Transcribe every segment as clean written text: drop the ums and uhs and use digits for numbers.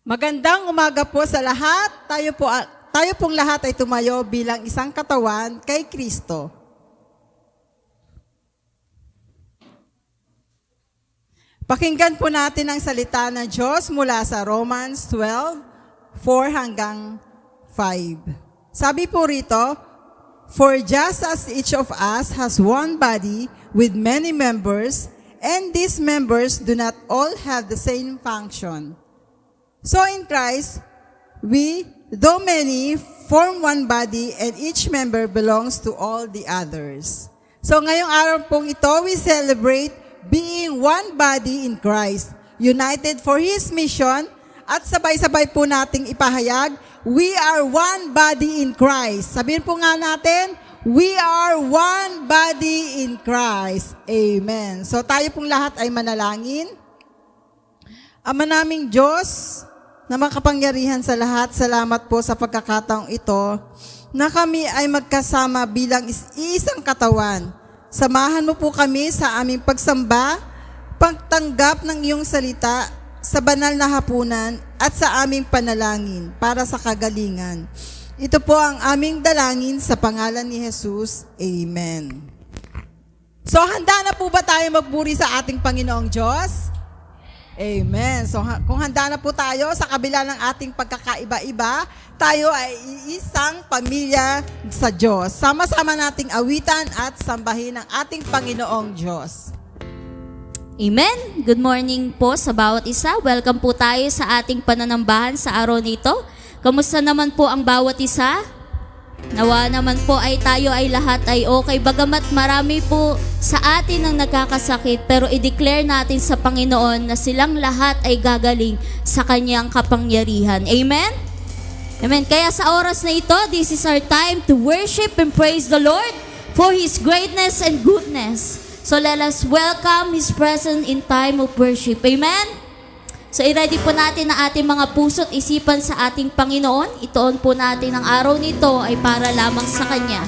Magandang umaga po sa lahat. Tayo pong lahat ay tumayo bilang isang katawan kay Kristo. Pakinggan po natin ang salita ng Diyos mula sa Romans 12:4 hanggang 5. Sabi po rito, "For just as each of us has one body with many members, and these members do not all have the same function. So in Christ, we, though many, form one body and each member belongs to all the others." So ngayong araw pong ito, we celebrate being one body in Christ, united for His mission, at sabay-sabay po nating ipahayag, we are one body in Christ. Sabihin po nga natin, we are one body in Christ. Amen. So tayo pong lahat ay manalangin. Ama naming Diyos, na makapangyarihan sa lahat, salamat po sa pagkakataong ito na kami ay magkasama bilang isang katawan. Samahan mo po kami sa aming pagsamba, pagtanggap ng iyong salita sa banal na hapunan at sa aming panalangin para sa kagalingan. Ito po ang aming dalangin sa pangalan ni Jesus. Amen. So handa na po ba tayo magburi sa ating Panginoong Diyos? Amen. So kung handa na po tayo sa kabila ng ating pagkakaiba-iba, tayo ay isang pamilya sa Diyos. Sama-sama nating awitan at sambahin ang ating Panginoong Diyos. Amen. Good morning po sa bawat isa. Welcome po tayo sa ating pananambahan sa araw nito. Kamusta naman po ang bawat isa? Nawa naman po ay tayo ay lahat ay okay. Bagamat marami po sa atin ang nagkakasakit, pero i-declare natin sa Panginoon na silang lahat ay gagaling sa Kanyang kapangyarihan. Amen? Amen. Kaya sa oras na ito, this is our time to worship and praise the Lord for His greatness and goodness. So let us welcome His presence in time of worship. Amen? So i-ready po natin ang ating mga puso't isipan sa ating Panginoon. Itoon po natin ang araw nito ay para lamang sa Kanya.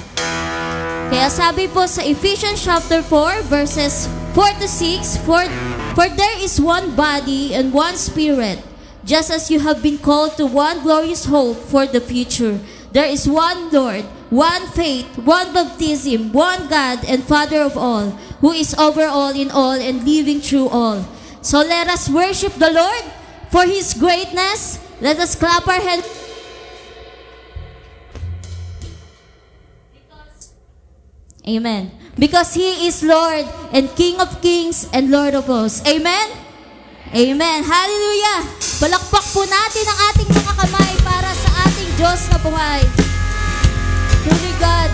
Kaya sabi po sa Ephesians chapter 4 verses 4 to 6, For there is one body and one spirit, just as you have been called to one glorious hope for the future. There is one Lord, one faith, one baptism, one God and Father of all, who is over all, in all, and living through all. So let us worship the Lord for His greatness. Let us clap our hands. Amen. Because He is Lord and King of kings and Lord of hosts. Amen? Amen. Hallelujah. Palakpak po natin ang ating mga kamay para sa ating Diyos na buhay. Truly God,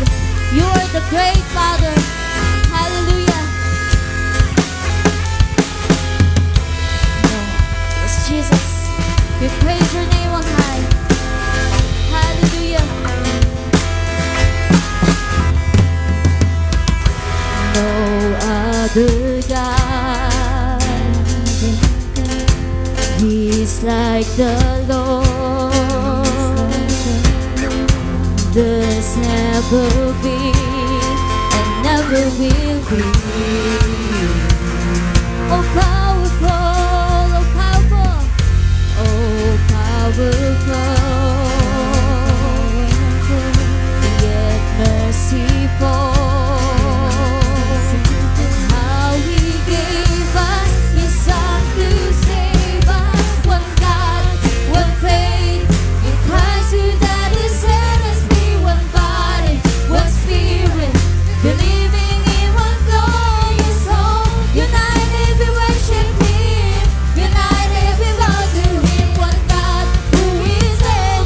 You are the great Father. Hallelujah. Jesus, we praise Your name on high. Hallelujah. No other God is like the Lord. There's never been and never will be. Oh, powerful. Yet merciful, how He gave us His Son to save us. One God, one faith, in Christ who died to set us free. One body, one spirit, believing in one glorious hope. United we worship Him, united we bow to Him. One God who is able.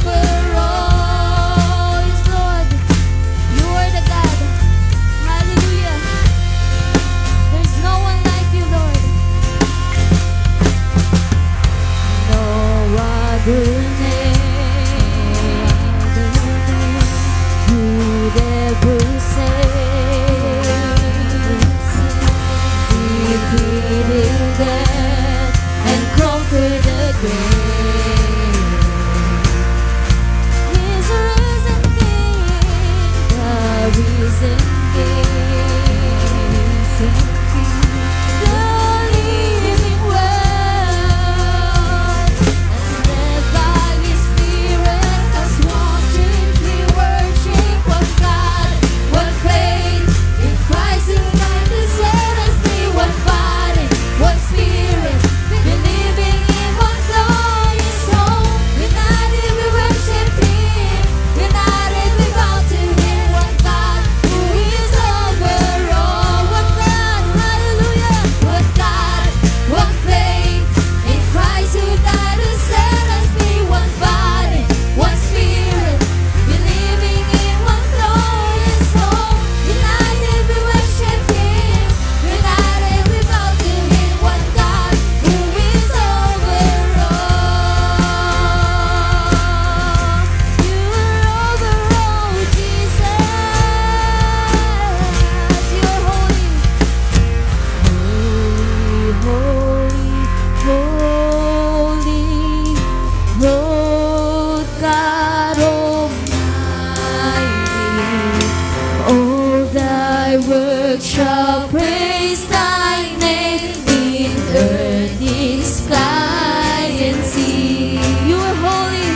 shall praise thy name in earth, in sky and sea. You are holy,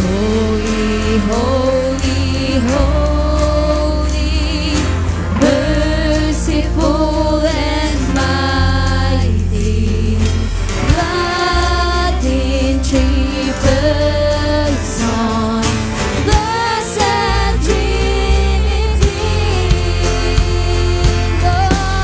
holy, holy, holy, merciful and mighty, God in three persons, blessed Trinity, Lord.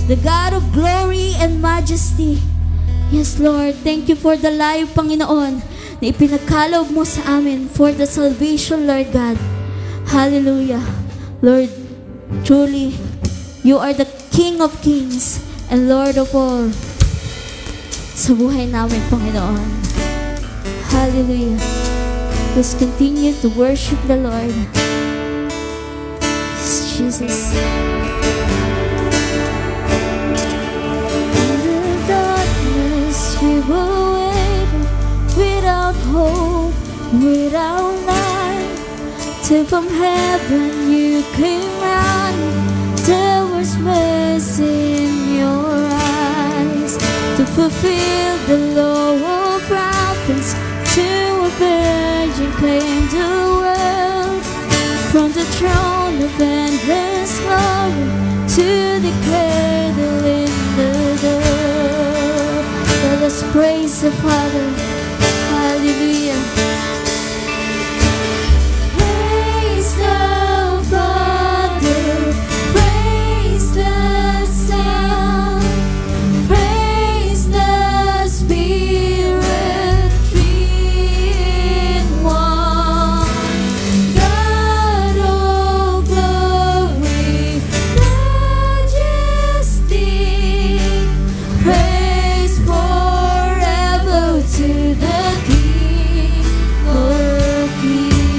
the God of glory and majesty. Yes, Lord, thank you for the life, Panginoon, na ipinagkaloob mo sa amin for the salvation, Lord God. Hallelujah. Lord, truly, you are the King of kings and Lord of all sa buhay namin, Panginoon. Hallelujah. Let's continue to worship the Lord. Yes, Jesus. We were waiting without hope, without light, till from heaven you came running. There was mercy in your eyes to fulfill the law of prophets. To a virgin came the world, from the throne of endless glory to the cradle in the door. Let us praise the Father. Hallelujah. Praise the Father. Praise the Son. Praise the Spirit. Three in one. God of glory, majesty. Praise forever to the King of kings.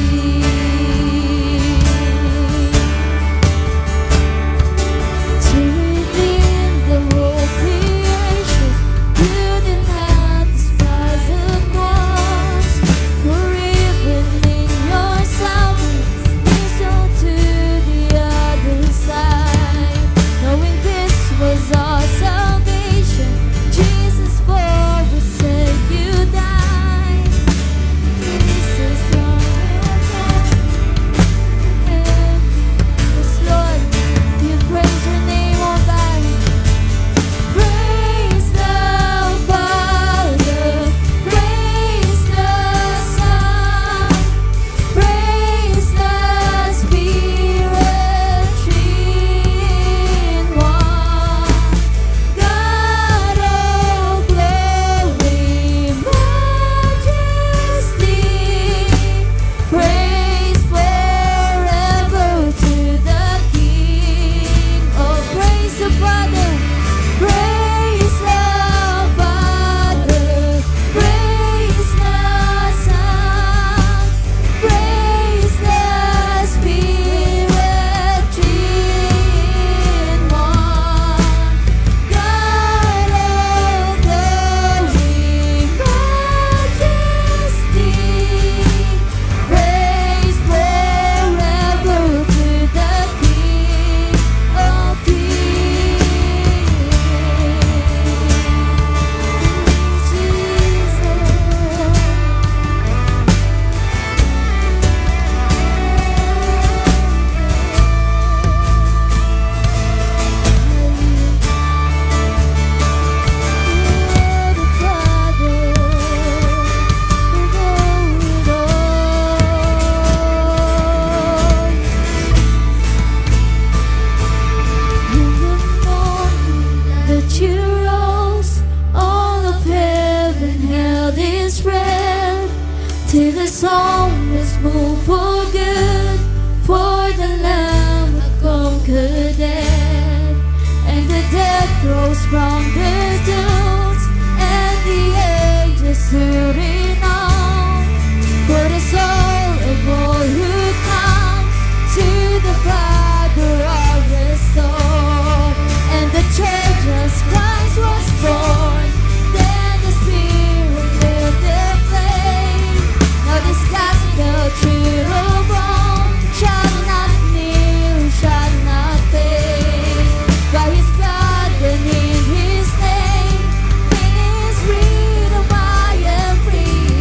To redeem the whole creation, you did not despise the cross. For even in your suffering, you saw to the other side. Knowing this was our salvation, Jesus for us said you died. Jesus from heaven. Yes, Lord, you praise your name, oh God. Praise the Father, praise the Son, praise the Spirit, three in one. God of glory, majesty, praise forever to the King. Oh, praise the Father, praise the Father, praise the Son, praise the Spirit, three in one. God of glory, majesty, praise forever to the King of that you rose, all of heaven held its breath, till the song was moved for good, for the Lamb had conquered death, and the dead rose from the tombs, and the angels hurrying on, for the soul of all who come to the Father are restored, and the church as Christ was born. Then the Spirit filled the flame. Now this gospel true of all shall not kneel, shall not fade. By His blood and in His name, in His freedom I am free.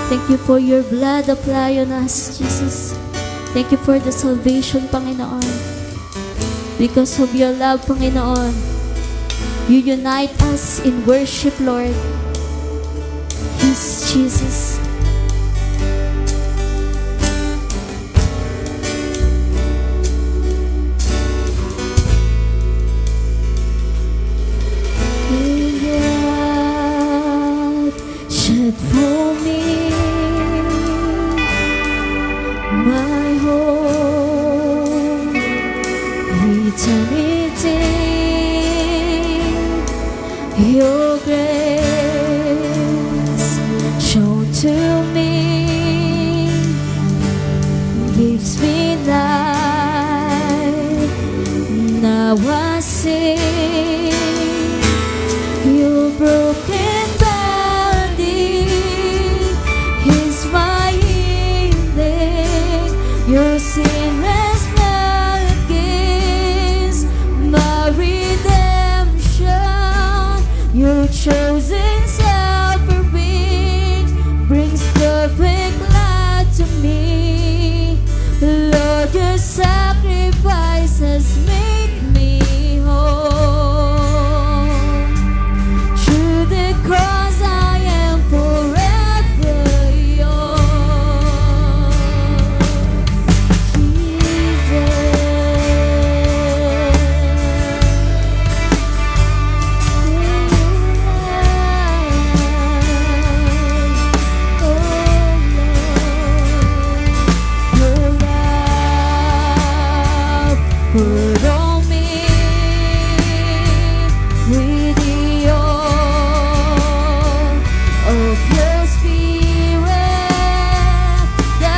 Thank you for your blood apply on us, Jesus. Thank you for the salvation, Panginoon. Because of your love, Panginoon, you unite us in worship, Lord. Yes, Jesus. Shed for me, my home, eternity. Your grace shown to me gives me life. Now I see your broken body is my healing. Your sinless blood gives my redemption. Your chosen suffering brings perfect light to me. Lord, your sacrifice has made me whole. Through the cross I am forever yours. Put on me with the oil of your spirit, the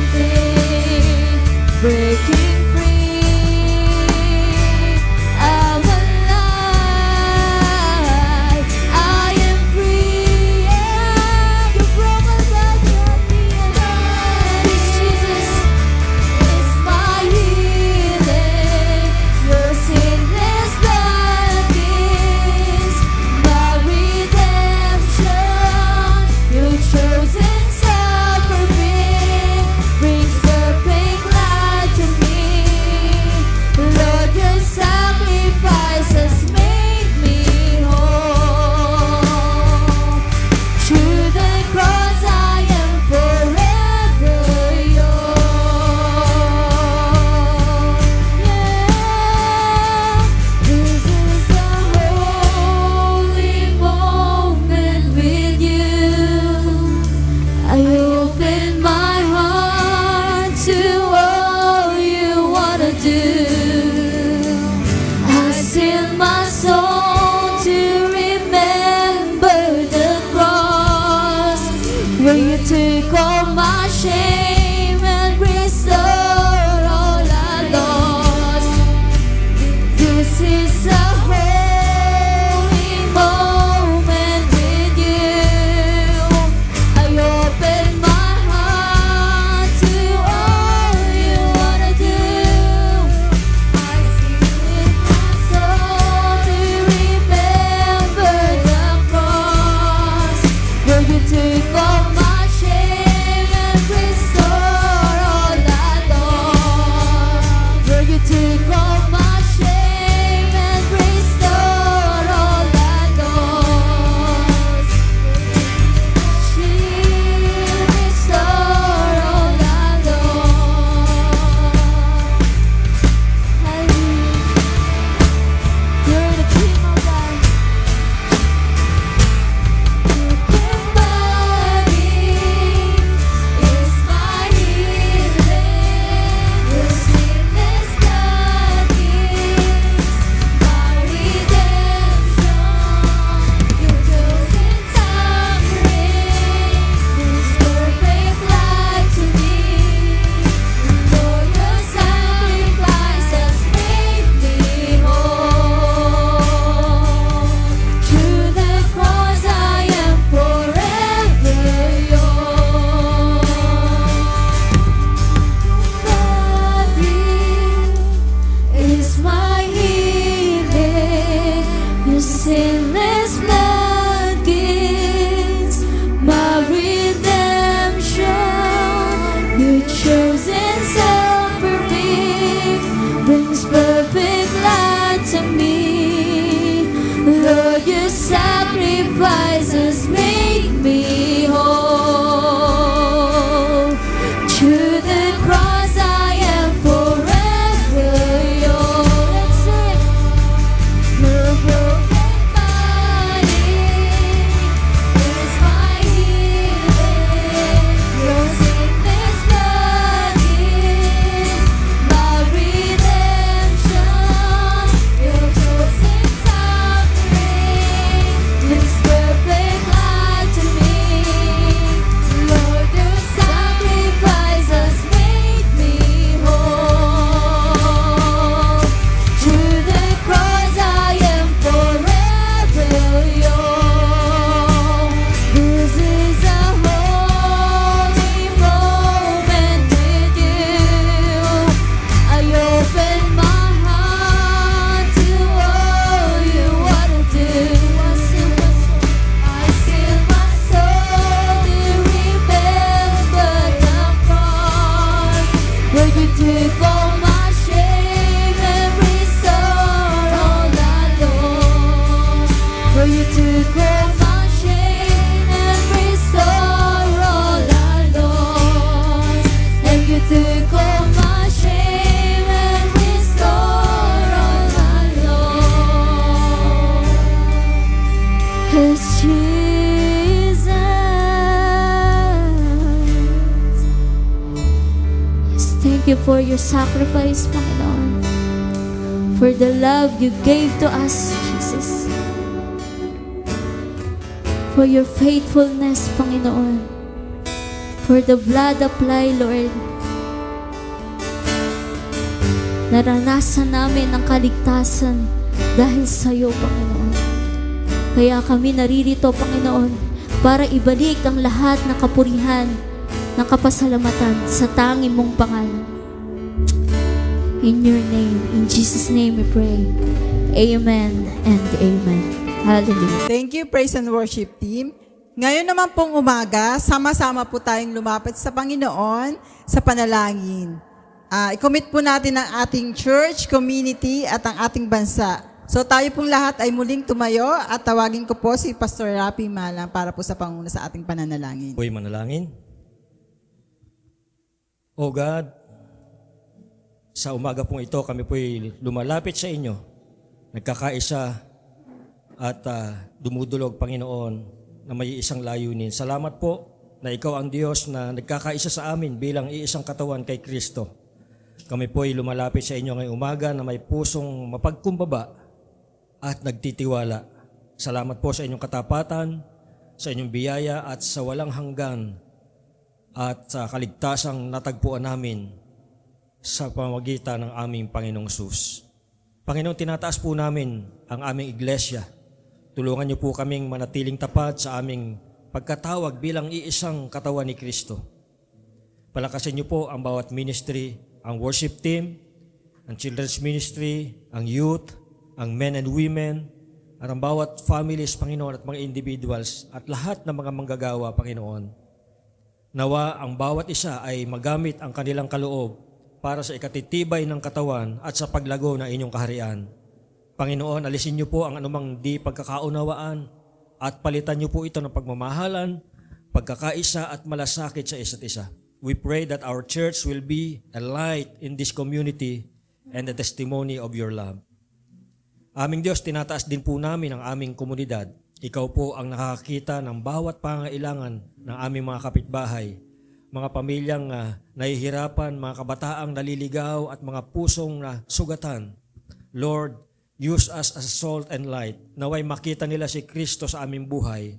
anointing breaking free. I'm alive, I am free, and your promise has brought me alive. Jesus is my healing. Your sinless blood gives my redemption. Your chosen suffering brings perfect light to me. Lord, your sacrifice has made me whole. Through the cross I am forever yours. Yeah, this is a holy moment with you. I open my heart to all you wanna do. I seal my soul to remember the cross, where you took all my shame and restored all I lost. This is a holy moment with you. I open my heart to all you wanna do. I seal my soul to remember the cross, where you took all my shame and restored chosen suffering brings perfect light to me. Lord, your sacrifices make me whole. To the cross I am forever yours. Let's sing. The broken body is my healing. Your sickness blood is my redemption. Your chosen suffering brings perfect light to me. Lord, your sacrifices make me whole. To the cross I am forever yours. This is a holy moment with you. I open my heart to all you wanna do. I seal my soul to remember the cross, where you took all my shame and restored all I lost. Where you took all my shame and restored all I lost. And you took all my shame and restored all I lost. Yes, Jesus. Yes, thank you for your sacrifice, Panginoon. For the love you gave to us, Jesus. For your faithfulness, Panginoon. For the blood applied, Lord. Naranasan namin ang kaligtasan dahil sa iyo, Panginoon. Kaya kami naririto, Panginoon, para ibalik ang lahat ng kapurihan, ng kapasalamatan sa tanging mong pangalan. In your name, in Jesus' name we pray. Amen and amen. Hallelujah. Thank you, praise and worship team. Ngayon naman pong umaga, sama-sama po tayong lumapit sa Panginoon sa panalangin. I-commit po natin ang ating church, community, at ang ating bansa. So tayo pong lahat ay muling tumayo at tawagin ko po si Pastor Rapi Malang para po sa panguna sa ating pananalangin. Po'y manalangin. O God, sa umaga pong ito, kami po'y lumalapit sa inyo, nagkakaisa at dumudulog, Panginoon, na may isang layunin. Salamat po na ikaw ang Diyos na nagkakaisa sa amin bilang iisang katawan kay Kristo. Kami po'y lumalapit sa inyo ngayong umaga na may pusong mapagkumbaba at nagtitiwala. Salamat po sa inyong katapatan, sa inyong biyaya at sa walang hanggan at sa kaligtasang natagpuan namin sa pamamagitan ng aming Panginoong Sus. Panginoon, tinataas po namin ang aming iglesia. Tulungan niyo po kaming manatiling tapat sa aming pagkatawag bilang iisang katawan ni Kristo. Palakasin niyo po ang bawat ministry, ang worship team, ang children's ministry, ang youth, ang men and women, at ang bawat families, Panginoon, at mga individuals, at lahat ng mga manggagawa, Panginoon. Nawa ang bawat isa ay magamit ang kanilang kaloob para sa ikatitibay ng katawan at sa paglago ng inyong kaharian. Panginoon, alisin niyo po ang anumang di pagkakaunawaan at palitan niyo po ito ng pagmamahalan, pagkakaisa at malasakit sa isa't isa. We pray that our church will be a light in this community and a testimony of your love. Aming Diyos, tinataas din po namin ang aming komunidad. Ikaw po ang nakakakita ng bawat pangailangan ng aming mga kapitbahay, mga pamilyang nahihirapan, mga kabataang naliligaw at mga pusong sugatan. Lord, use us as salt and light. Naway makita nila si Kristo sa aming buhay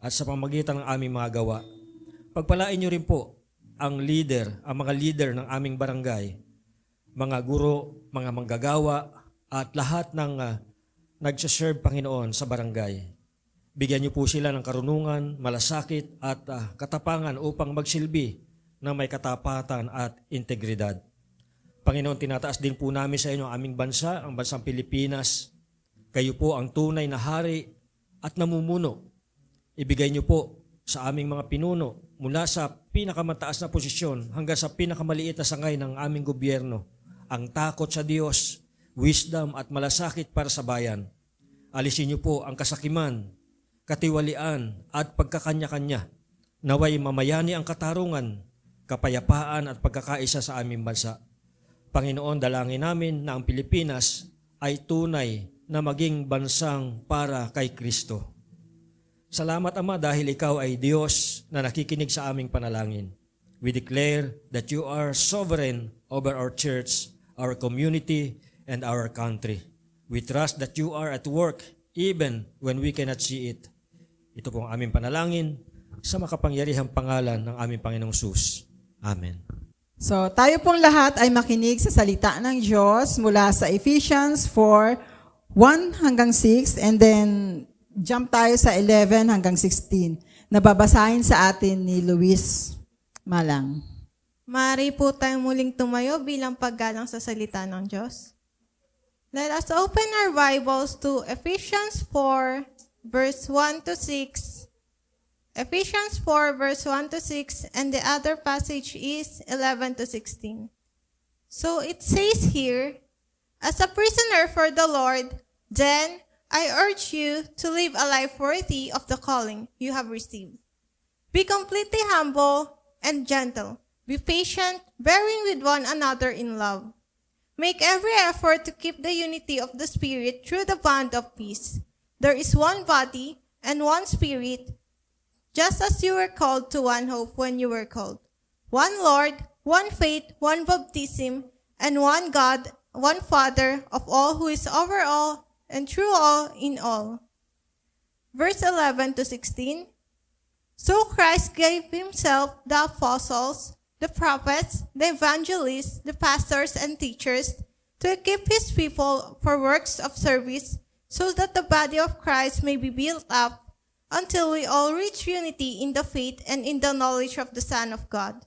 at sa pamagitan ng aming mga gawa. Pagpalain niyo rin po ang mga leader ng aming barangay, mga guro, mga manggagawa, at lahat ng nagsaserve, Panginoon, sa barangay. Bigyan niyo po sila ng karunungan, malasakit at katapangan upang magsilbi na may katapatan at integridad. Panginoon, tinataas din po namin sa inyo ang aming bansa, ang bansang Pilipinas. Kayo po ang tunay na hari at namumuno. Ibigay niyo po sa aming mga pinuno mula sa pinakamataas na posisyon hanggang sa pinakamaliit na sangay ng aming gobyerno, ang takot sa Diyos, wisdom at malasakit para sa bayan. Alisin niyo po ang kasakiman, katiwalian at pagkakanya-kanya. Naway mamayani ang katarungan, kapayapaan at pagkakaisa sa aming bansa. Panginoon, dalangin namin na ang Pilipinas ay tunay na maging bansang para kay Kristo. Salamat, Ama, dahil Ikaw ay Diyos na nakikinig sa aming panalangin. We declare that You are sovereign over our church, our community, and our country. We trust that You are at work even when we cannot see it. Ito po ang aming panalangin sa makapangyarihang pangalan ng aming Panginoong Sus. Amen. So, tayo pong lahat ay makinig sa salita ng Diyos mula sa Ephesians 4:1 hanggang 6, and then jump tayo sa 11 hanggang 16 na babasahin sa atin ni Luis Malang. Maaari po tayong muling tumayo bilang paggalang sa salita ng Diyos. Let us open our Bibles to Ephesians 4, verse 1 to 6. Ephesians 4, verse 1 to 6, and the other passage is 11 to 16. So it says here, as a prisoner for the Lord, then I urge you to live a life worthy of the calling you have received. Be completely humble and gentle. Be patient, bearing with one another in love. Make every effort to keep the unity of the Spirit through the bond of peace. There is one body and one Spirit, just as you were called to one hope when you were called. One Lord, one faith, one baptism, and one God, one Father of all, who is over all and through all in all. Verse 11 to 16. So Christ gave himself the apostles, the prophets, the evangelists, the pastors and teachers to equip his people for works of service, so that the body of Christ may be built up until we all reach unity in the faith and in the knowledge of the Son of God,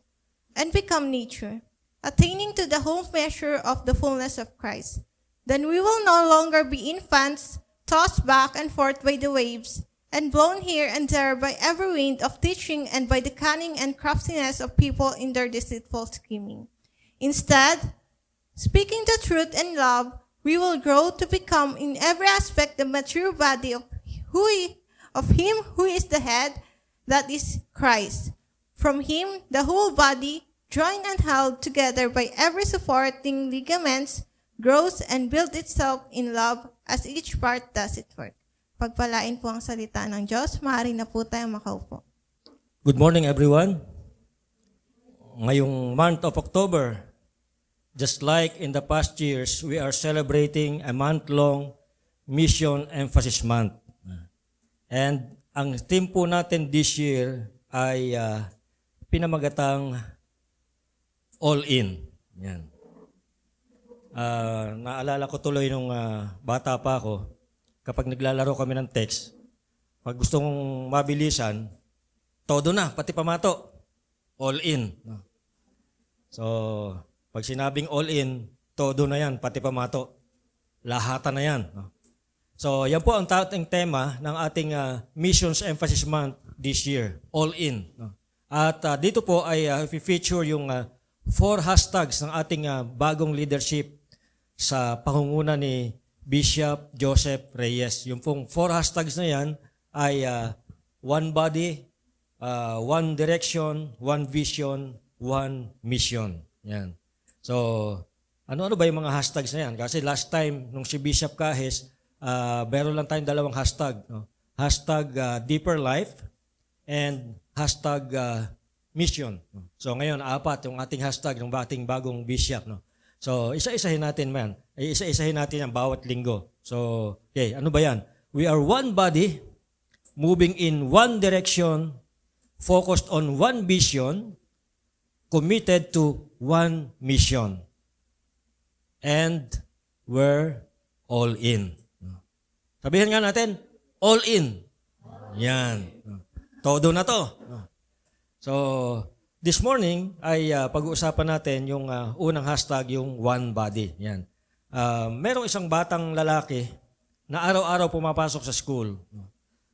and become mature, attaining to the whole measure of the fullness of Christ. Then we will no longer be infants, tossed back and forth by the waves, and blown here and there by every wind of teaching and by the cunning and craftiness of people in their deceitful scheming. Instead, speaking the truth in love, we will grow to become in every aspect the mature body of Him who is the head, that is Christ. From Him, the whole body, joined and held together by every supporting ligaments, grows and builds itself in love as each part does its work. Pagpalain po ang salita ng Diyos. Maaari na po tayong makaupo. Good morning, everyone. Ngayong month of October, just like in the past years, we are celebrating a month-long Mission Emphasis Month. And ang theme po natin this year ay pinamagatang All In. Yan. Naalala ko tuloy nung bata pa ako, kapag naglalaro kami ng text, pag gusto kong mabilisan, todo na, pati pamato, all in. So, pag sinabing all in, todo na yan, pati pamato, lahatan na yan. So, yan po ang ating tema ng ating Missions Emphasis Month this year, all in. At dito po ay feature yung 4 hashtags ng ating bagong leadership sa pangunguna ni Bishop Joseph Reyes. Yung pong 4 hashtags na yan ay one body, one direction, one vision, one mission. Yan. So, ano-ano ba yung mga hashtags na yan? Kasi last time, nung si Bishop Kahes, meron lang tayong 2 hashtag. No? Hashtag Deeper Life and hashtag Mission. So ngayon, 4 yung ating hashtag ng ating bagong bishop. No? So isa-isahin natin man. Isa-isahin natin ang bawat linggo. So, okay, ano ba yan? We are one body, moving in one direction, focused on one vision, committed to one mission. And we're all in. Sabihin nga natin, all in. Yan. Todo na to. So, this morning ay pag-uusapan natin yung unang hashtag, yung one body. Yan. Merong isang batang lalaki na araw-araw pumapasok sa school.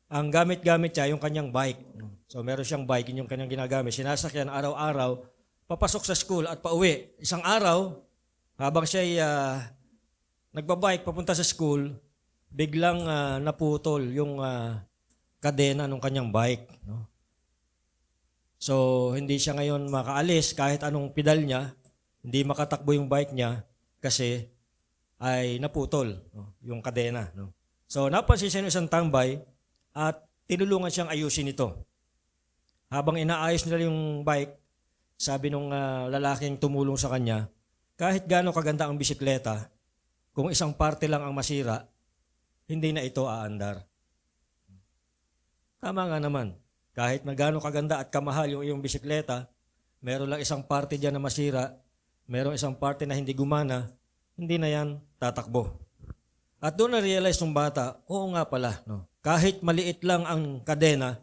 Ang gamit-gamit niya yung kanyang bike. So meron siyang bike, yun yung kanyang ginagamit. Sinasakyan araw-araw, papasok sa school at pauwi. Isang araw, habang siya'y nagbabike papunta sa school, biglang naputol yung kadena ng kanyang bike. No? So hindi siya ngayon makaalis kahit anong pedal niya, hindi makatakbo yung bike niya kasi ay naputol yung kadena. No? So napansin siya ng isang tambay at tinulungan siyang ayusin ito. Habang inaayos nila yung bike, sabi nung lalaking tumulong sa kanya, kahit gaano kaganda ang bisikleta, kung isang parte lang ang masira, hindi na ito aandar. Tama nga naman. Kahit na gaano kaganda at kamahal yung iyong bisikleta, meron lang isang parte dyan na masira, meron isang parte na hindi gumana, hindi na yan tatakbo. At doon na-realize ng bata, oo nga pala, no? Kahit maliit lang ang kadena,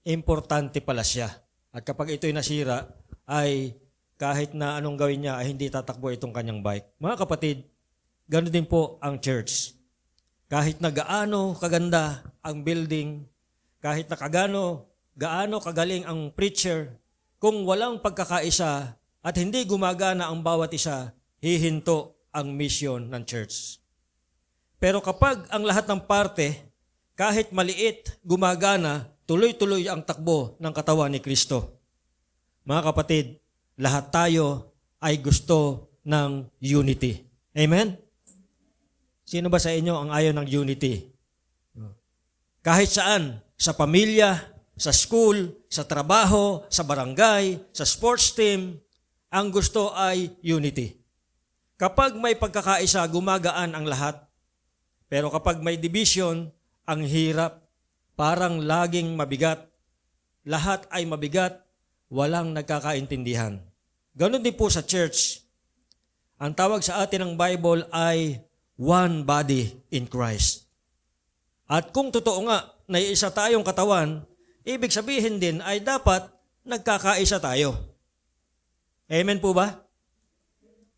importante pala siya. At kapag ito'y nasira, ay kahit na anong gawin niya, ay hindi tatakbo itong kanyang bike. Mga kapatid, ganoon din po ang church. Kahit na gaano kaganda ang building, kahit na gaano kagaling ang preacher, kung walang pagkakaisa at hindi gumagana ang bawat isa, hihinto ang mission ng church. Pero kapag ang lahat ng parte, kahit maliit, gumagana, tuloy-tuloy ang takbo ng katawan ni Kristo. Mga kapatid, lahat tayo ay gusto ng unity. Amen? Sino ba sa inyo ang ayaw ng unity? Kahit saan, sa pamilya, sa school, sa trabaho, sa barangay, sa sports team, ang gusto ay unity. Kapag may pagkakaisa, gumagaan ang lahat. Pero kapag may division, ang hirap. Parang laging mabigat. Lahat ay mabigat, walang nagkakaintindihan. Ganon din po sa church. Ang tawag sa atin ng Bible ay one body in Christ. At kung totoo nga na isa tayong katawan, ibig sabihin din ay dapat nagkakaisa tayo. Amen po ba?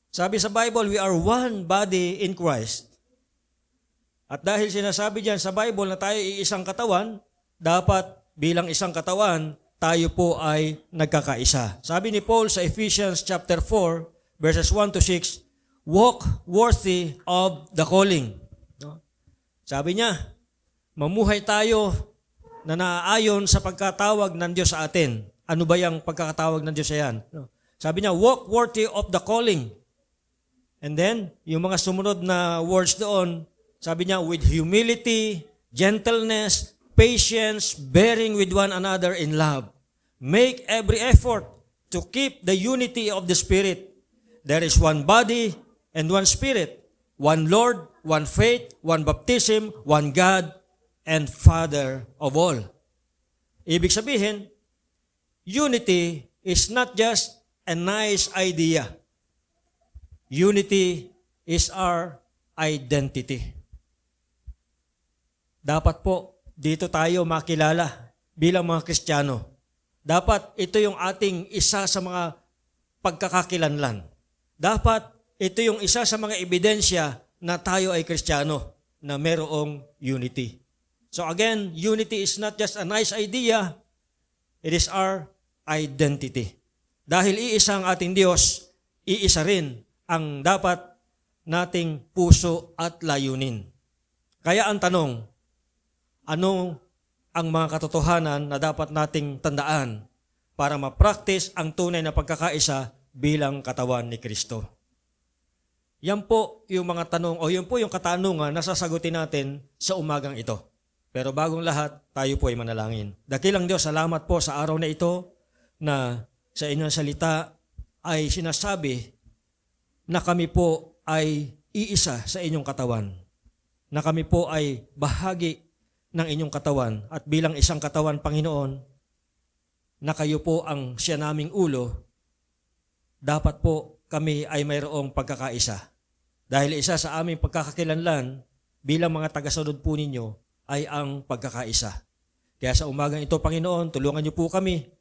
Sabi sa Bible, we are one body in Christ. At dahil sinasabi diyan sa Bible na tayo ay isang katawan, dapat bilang isang katawan, tayo po ay nagkakaisa. Sabi ni Paul sa Ephesians chapter 4, verses 1 to 6, walk worthy of the calling. No? Sabi niya, mamuhay tayo na naaayon sa pagkatawag ng Diyos sa atin. Ano ba yung pagkakatawag ng Diyos sa yan? No? Sabi niya, walk worthy of the calling. And then, yung mga sumunod na words doon, sabi niya, with humility, gentleness, patience, bearing with one another in love. Make every effort to keep the unity of the Spirit. There is one body and one Spirit, one Lord, one faith, one baptism, one God, and Father of all. Ibig sabihin, unity is not just a nice idea. Unity is our identity. Dapat po, dito tayo makilala bilang mga Kristiyano. Dapat ito yung ating isa sa mga pagkakakilanlan. Dapat ito yung isa sa mga ebidensya na tayo ay Kristiyano, na merong unity. So again, unity is not just a nice idea, it is our identity. Dahil iisa ang ating Diyos, iisa rin ang dapat nating puso at layunin. Kaya ang tanong, ano ang mga katotohanan na dapat nating tandaan para ma-practice ang tunay na pagkakaisa bilang katawan ni Kristo? Yan po yung mga tanong o yun po yung katanungan na sasagutin natin sa umagang ito. Pero bagong lahat, tayo po ay manalangin. Dakilang Diyos, salamat po sa araw na ito na sa inyong salita ay sinasabi na kami po ay iisa sa inyong katawan. Na kami po ay bahagi ng inyong katawan at bilang isang katawan, Panginoon, na kayo po ang siya naming ulo, dapat po kami ay mayroong pagkakaisa. Dahil isa sa aming pagkakakilanlan bilang mga tagasunod po ninyo ay ang pagkakaisa. Kaya sa umagang ito, Panginoon, tulungan niyo po kami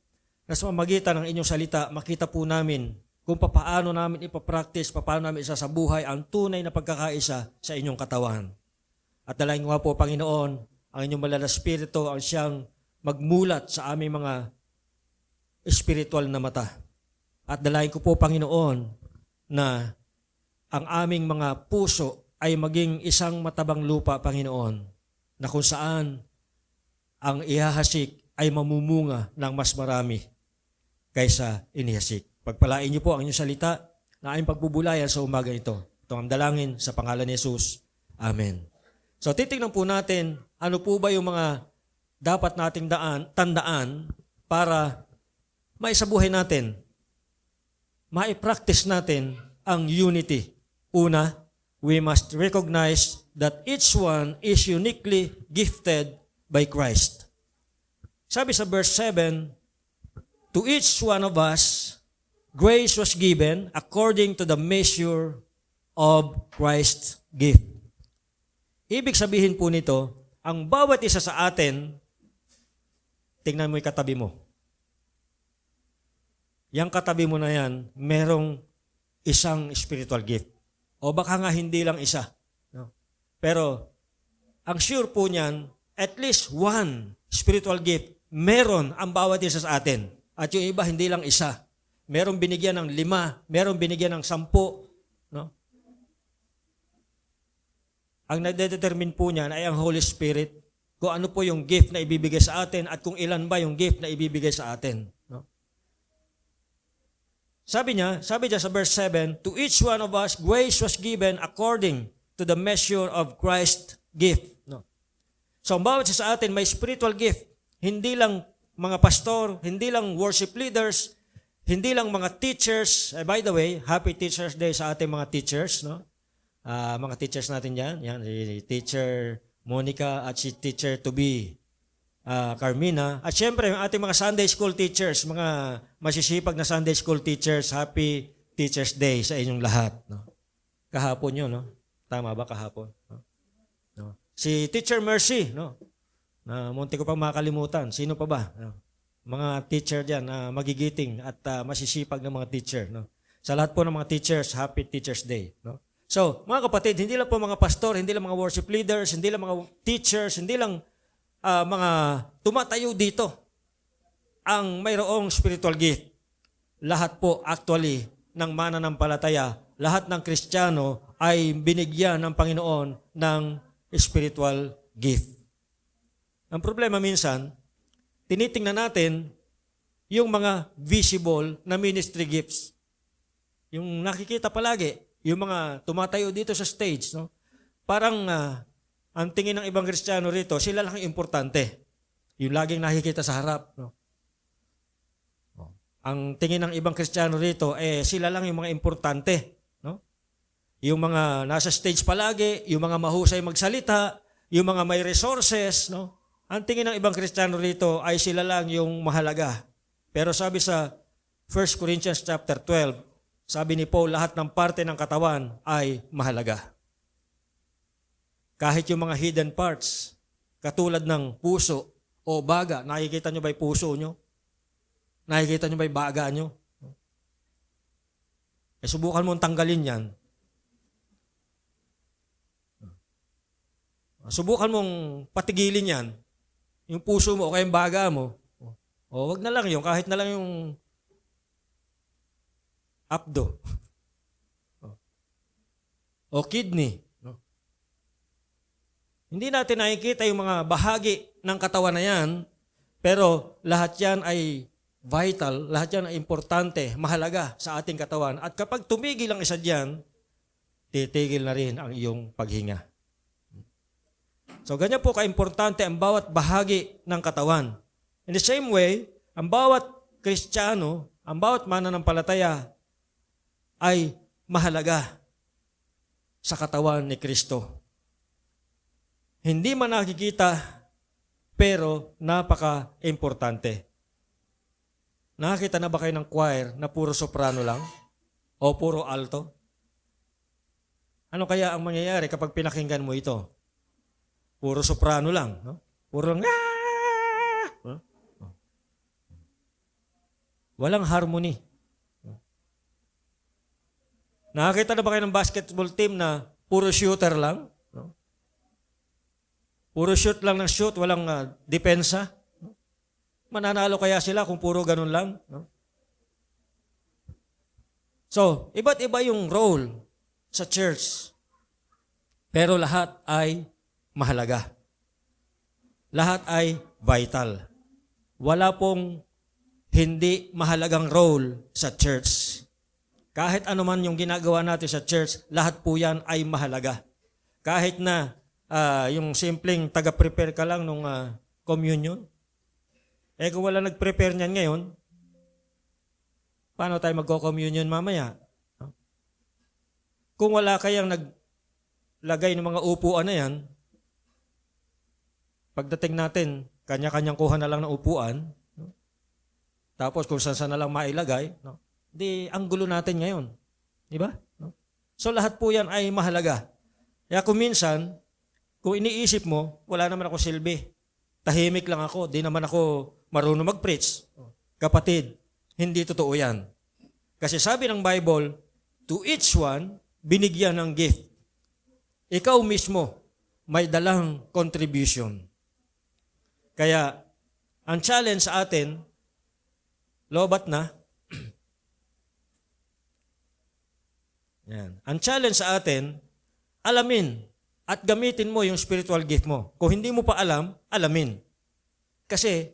na sa pamamagitan ng inyong salita, makita po namin kung paano namin ipapractice, paano namin isasabuhay ang tunay na pagkakaisa sa inyong katawan. At dalangin ko po, Panginoon, ang inyong malala Espiritu ang siyang magmulat sa aming mga spiritual na mata. At dalayan ko po, Panginoon, na ang aming mga puso ay maging isang matabang lupa, Panginoon, na kung saan ang ihahasik ay mamumunga ng mas marami kaysa inihasik. Pagpalain niyo po ang inyong salita na aming pagbubulayan sa umaga ito. Ito ang dalangin sa pangalan ni Jesus. Amen. So titignan po natin ano po ba yung mga dapat nating tandaan para maisabuhay natin, maipractice natin ang unity. Una, we must recognize that each one is uniquely gifted by Christ. Sabi sa verse 7, to each one of us, grace was given according to the measure of Christ's gift. Ibig sabihin po nito, ang bawat isa sa atin, tingnan mo yung katabi mo. Yang katabi mo na yan, merong isang spiritual gift. O baka nga hindi lang isa. No? Pero, ang sure po niyan, at least one spiritual gift, meron ang bawat isa sa atin. At yung iba, hindi lang isa. Merong binigyan ng 5, merong binigyan ng 10. No? Ang nagdedetermine po niyan ay ang Holy Spirit, kung ano po yung gift na ibibigay sa atin at kung ilan ba yung gift na ibibigay sa atin. No? Sabi niya sa verse 7, to each one of us, grace was given according to the measure of Christ's gift. No? So, ang bawat isa sa atin may spiritual gift. Hindi lang mga pastor, hindi lang worship leaders, hindi lang mga teachers. By the way, happy Teacher's Day sa ating mga teachers. No? Mga teachers natin dyan. Yan, si Teacher Monica at si Teacher to be Carmina. At syempre, ang ating mga Sunday School teachers, mga masisipag na Sunday School teachers, happy Teacher's Day sa inyong lahat. No? Kahapon yun, no? Tama ba kahapon? No? No? Si Teacher Mercy, no? Na munti ko pang makalimutan. Sino pa ba? No? Mga teacher dyan na magigiting at masisipag na mga teacher. No? Sa lahat po ng mga teachers, happy Teacher's Day. No? So, mga kapatid, hindi lang po mga pastor, hindi lang mga worship leaders, hindi lang mga teachers, hindi lang mga tumatayo dito ang mayroong spiritual gift. Lahat po actually ng mananampalataya, lahat ng Kristiyano ay binigyan ng Panginoon ng spiritual gift. Ang problema minsan, tinitingnan natin yung mga visible na ministry gifts. Yung nakikita palagi, yung mga tumatayo dito sa stage, no? Parang ang tingin ng ibang Kristiyano rito, sila lang ang importante. Yung laging nakikita sa harap. No? Ang tingin ng ibang Kristiyano rito, sila lang yung mga importante. No? Yung mga nasa stage palagi, yung mga mahusay magsalita, yung mga may resources. No? Ang tingin ng ibang Kristiyano rito ay sila lang yung mahalaga. Pero sabi sa 1 Corinthians chapter 12, sabi ni Paul, lahat ng parte ng katawan ay mahalaga. Kahit yung mga hidden parts, katulad ng puso o baga, nakikita nyo ba yung puso nyo? Nakikita nyo ba yung baga nyo? Subukan mong tanggalin yan. Subukan mong patigilin yan. Yung puso mo o kaya yung baga mo. O wag na lang yun, kahit na lang yung abdo. O kidney. Hindi natin nakikita yung mga bahagi ng katawan na yan, pero lahat yan ay vital, lahat yan ay importante, mahalaga sa ating katawan. At kapag tumigil ang isa dyan, titigil na rin ang iyong paghinga. So ganyan po ka-importante ang bawat bahagi ng katawan. In the same way, ang bawat Kristiyano, ang bawat mananampalataya ay mahalaga sa katawan ni Kristo. Hindi man nakikita, pero napaka-importante. Nakakita na ba kayo ng choir na puro soprano lang? O puro alto? Ano kaya ang mangyayari kapag pinakinggan mo ito? Puro soprano lang. No? Puro lang, huh? Walang harmony. Nakakita na ba kayo ng basketball team na puro shooter lang? No? Puro shoot lang ng shoot, walang depensa? Mananalo kaya sila kung puro ganun lang? No? So, iba't iba yung role sa church. Pero lahat ay mahalaga. Lahat ay vital. Wala pong hindi mahalagang role sa church. Kahit ano man yung ginagawa natin sa church, lahat po yan ay mahalaga. Kahit na yung simpleng taga-prepare ka lang nung communion. Kung wala nag-prepare niyan ngayon, paano tayo magko-communion mamaya? Kung wala kayang naglagay ng mga upuan na yan, pagdating natin, kanya-kanyang kuha na lang ng upuan, no? Tapos kung saan na lang mailagay, no? Di ang gulo natin ngayon. Di ba? No? So lahat po yan ay mahalaga. Kaya kung minsan, kung iniisip mo, wala naman ako silbi. Tahimik lang ako, di naman ako marunong mag-preach. Kapatid, hindi totoo yan. Kasi sabi ng Bible, to each one, binigyan ng gift. Ikaw mismo, may dalang contribution. Kaya, ang challenge sa atin, lobat na, yan. Ang challenge sa atin, alamin at gamitin mo yung spiritual gift mo. Kung hindi mo pa alam, alamin. Kasi,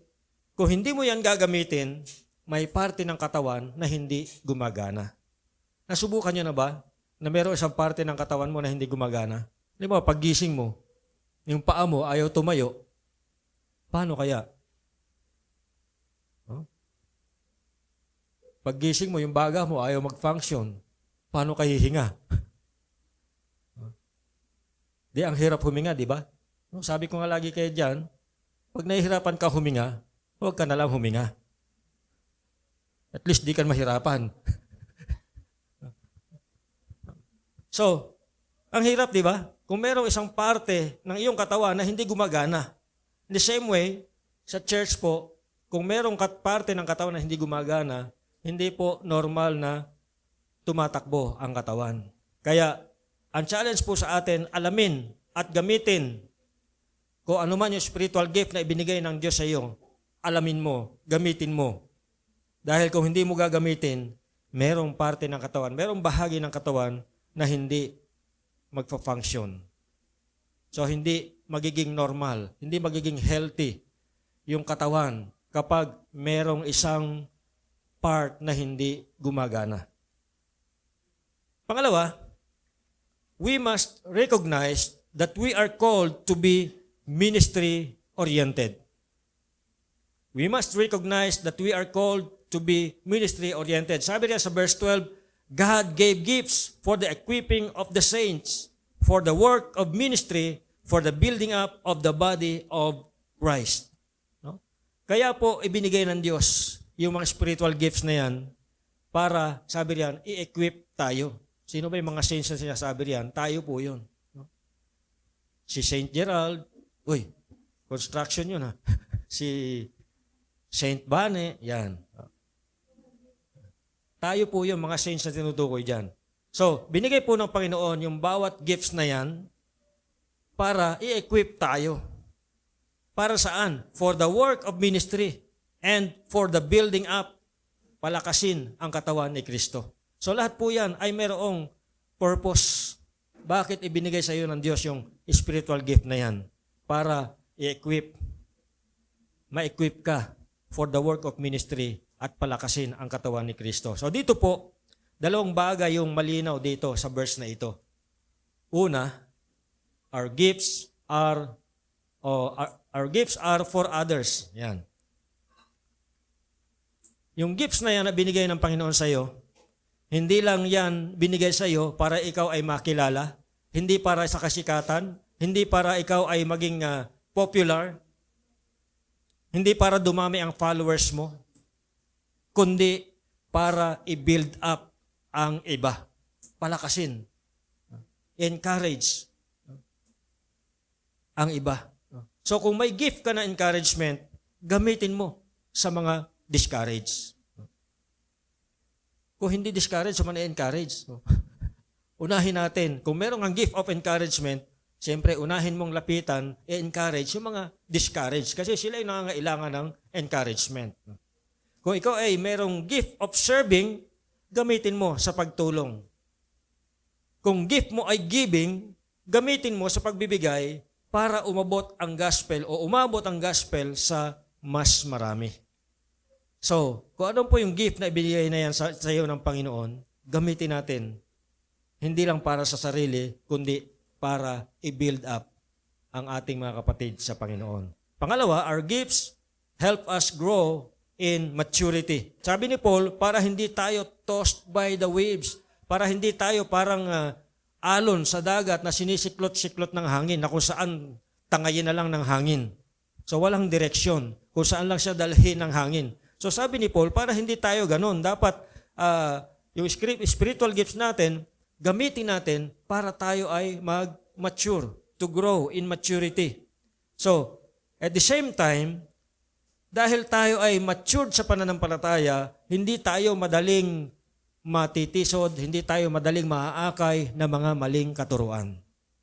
kung hindi mo yan gagamitin, may parte ng katawan na hindi gumagana. Nasubukan nyo na ba na meron isang parte ng katawan mo na hindi gumagana? Di ba, paggising mo, yung paa mo ayaw tumayo, paano kaya? Huh? Paggising mo, yung baga mo ayaw mag-function, paano ka hihinga? Di, ang hirap huminga, di ba? Sabi ko nga lagi kayo dyan, pag nahihirapan ka huminga, huwag ka na lang huminga. At least di ka mahirapan. So, ang hirap, di ba? Kung merong isang parte ng iyong katawan na hindi gumagana. In the same way, sa church po, kung merong parte ng katawan na hindi gumagana, hindi po normal na tumatakbo ang katawan. Kaya, ang challenge po sa atin, alamin at gamitin kung ano man yung spiritual gift na ibinigay ng Diyos sa iyo, alamin mo, gamitin mo. Dahil kung hindi mo gagamitin, merong parte ng katawan, merong bahagi ng katawan na hindi magpa-function. So, hindi magiging normal, hindi magiging healthy yung katawan kapag merong isang part na hindi gumagana. Pangalawa, we must recognize that we are called to be ministry-oriented. We must recognize that we are called to be ministry-oriented. Sabi niya sa verse 12, God gave gifts for the equipping of the saints, for the work of ministry, for the building up of the body of Christ. No? Kaya po, ibinigay ng Diyos yung mga spiritual gifts na yan para, sabi riyan, i-equip tayo. Sino ba yung mga saints na sinasabi riyan? Tayo po yun. No? Si Saint Gerald, construction yun ha. Si Saint Bane, yan. Tayo po yung mga saints na tinutukoy dyan. So, binigay po ng Panginoon yung bawat gifts na yan para i-equip tayo. Para saan? For the work of ministry and for the building up, palakasin ang katawan ni Kristo. So, lahat po yan ay mayroong purpose. Bakit ibinigay sa iyo ng Diyos yung spiritual gift na yan? Para i-equip, ma-equip ka for the work of ministry at palakasin ang katawan ni Kristo. So dito po, dalawang bagay yung malinaw dito sa verse na ito. Una, our gifts are for others. Yan. Yung gifts na yan na binigay ng Panginoon sa iyo, hindi lang yan binigay sa iyo para ikaw ay makilala, hindi para sa kasikatan, hindi para ikaw ay maging popular, hindi para dumami ang followers mo, kundi para i-build up ang iba. Palakasin. Encourage ang iba. So kung may gift ka na encouragement, gamitin mo sa mga discouraged. Kung hindi discouraged, mga encourage. Unahin natin. Kung merong ang gift of encouragement, siyempre unahin mong lapitan, i-encourage yung mga discouraged. Kasi sila yung nangangailangan ng encouragement. Kung ikaw ay merong gift of serving, gamitin mo sa pagtulong. Kung gift mo ay giving, gamitin mo sa pagbibigay para umabot ang gospel o umabot ang gospel sa mas marami. So, kung ano po yung gift na ibigay na yan sa iyo ng Panginoon, gamitin natin. Hindi lang para sa sarili, kundi para i-build up ang ating mga kapatid sa Panginoon. Pangalawa, our gifts help us grow in maturity. Sabi ni Paul, para hindi tayo tossed by the waves, para hindi tayo parang alon sa dagat na sinisiklot-siklot ng hangin, na kung saan tangayin na lang ng hangin. So walang direksyon, kung saan lang siya dalhin ng hangin. So sabi ni Paul, para hindi tayo ganun, dapat yung spiritual gifts natin, gamitin natin para tayo ay mag-mature, to grow in maturity. So, at the same time, dahil tayo ay matured sa pananampalataya, hindi tayo madaling matitisod, hindi tayo madaling maaakay ng mga maling katuruan.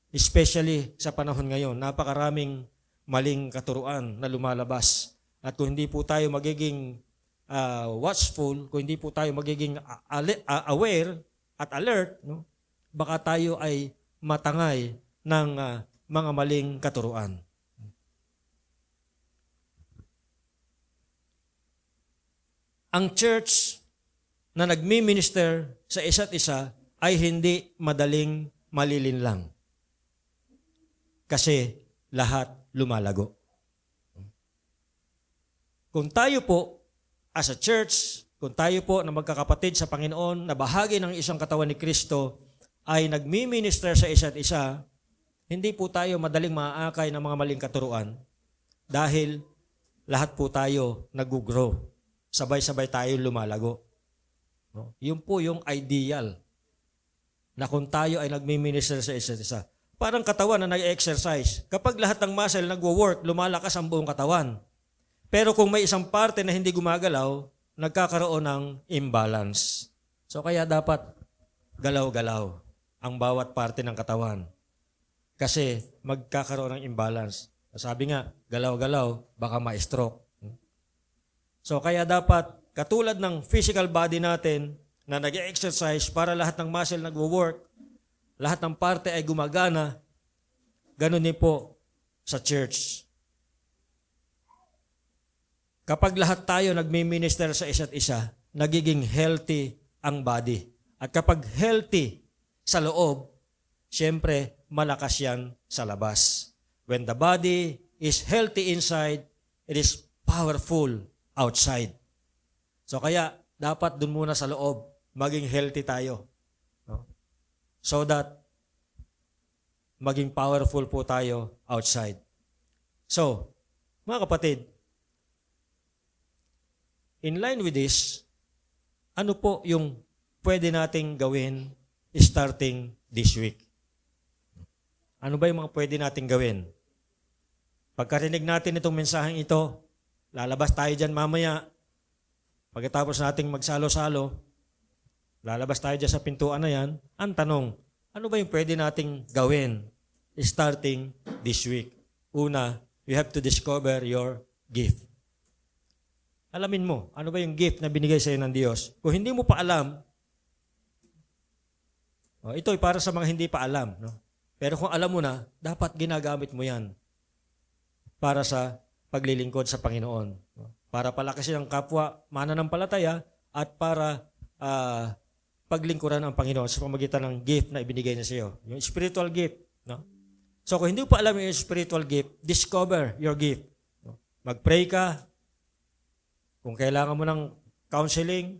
Especially sa panahon ngayon, napakaraming maling katuruan na lumalabas. At kung hindi po tayo magiging watchful, kung hindi po tayo magiging aware at alert, no, baka tayo ay matangay ng mga maling katuruan. Ang church na nagmi-minister sa isa't isa ay hindi madaling malilinlang. Kasi lahat lumalago. Kung tayo po as a church, kung tayo po na magkakapatid sa Panginoon, na bahagi ng isang katawan ni Kristo, ay nagmi-minister sa isa't isa, hindi po tayo madaling maaakay ng mga maling katuruan dahil lahat po tayo nag-grow. Sabay-sabay tayo lumalago. No? Yun po yung ideal na kung tayo ay nagmi-minister sa isa't isa. Parang katawan na nag-exercise. Kapag lahat ng muscle nagwo-work, lumalakas ang buong katawan. Pero kung may isang parte na hindi gumagalaw, nagkakaroon ng imbalance. So kaya dapat galaw-galaw ang bawat parte ng katawan. Kasi magkakaroon ng imbalance. Sabi nga, galaw-galaw, baka ma-stroke. So kaya dapat, katulad ng physical body natin na nag-exercise para lahat ng muscle nagwo-work, lahat ng parte ay gumagana, ganun din po sa church. Kapag lahat tayo nagmi-minister sa isa't isa, nagiging healthy ang body. At kapag healthy sa loob, siyempre malakas yan sa labas. When the body is healthy inside, it is powerful outside. So kaya dapat dun muna sa loob maging healthy tayo. No? So that maging powerful po tayo outside. So, mga kapatid, in line with this, ano po yung pwede nating gawin starting this week? Ano ba yung mga pwede nating gawin? Pagkarinig natin itong mensaheng ito, lalabas tayo dyan mamaya. Pagkatapos nating magsalo-salo, lalabas tayo dyan sa pintuan na yan. Ang tanong, ano ba yung pwede nating gawin starting this week? Una, you have to discover your gift. Alamin mo, ano ba yung gift na binigay sa iyo ng Diyos? Kung hindi mo pa alam, ito ay para sa mga hindi pa alam. No? Pero kung alam mo na, dapat ginagamit mo yan para sa paglilingkod sa Panginoon. Para palakasin ang kapwa mananampalataya at para paglingkuran ang Panginoon sa pamagitan ng gift na ibinigay niya sa iyo. Yung spiritual gift. No? So kung hindi mo pa alam yung spiritual gift, discover your gift. No? Mag-pray ka. Kung kailangan mo ng counseling,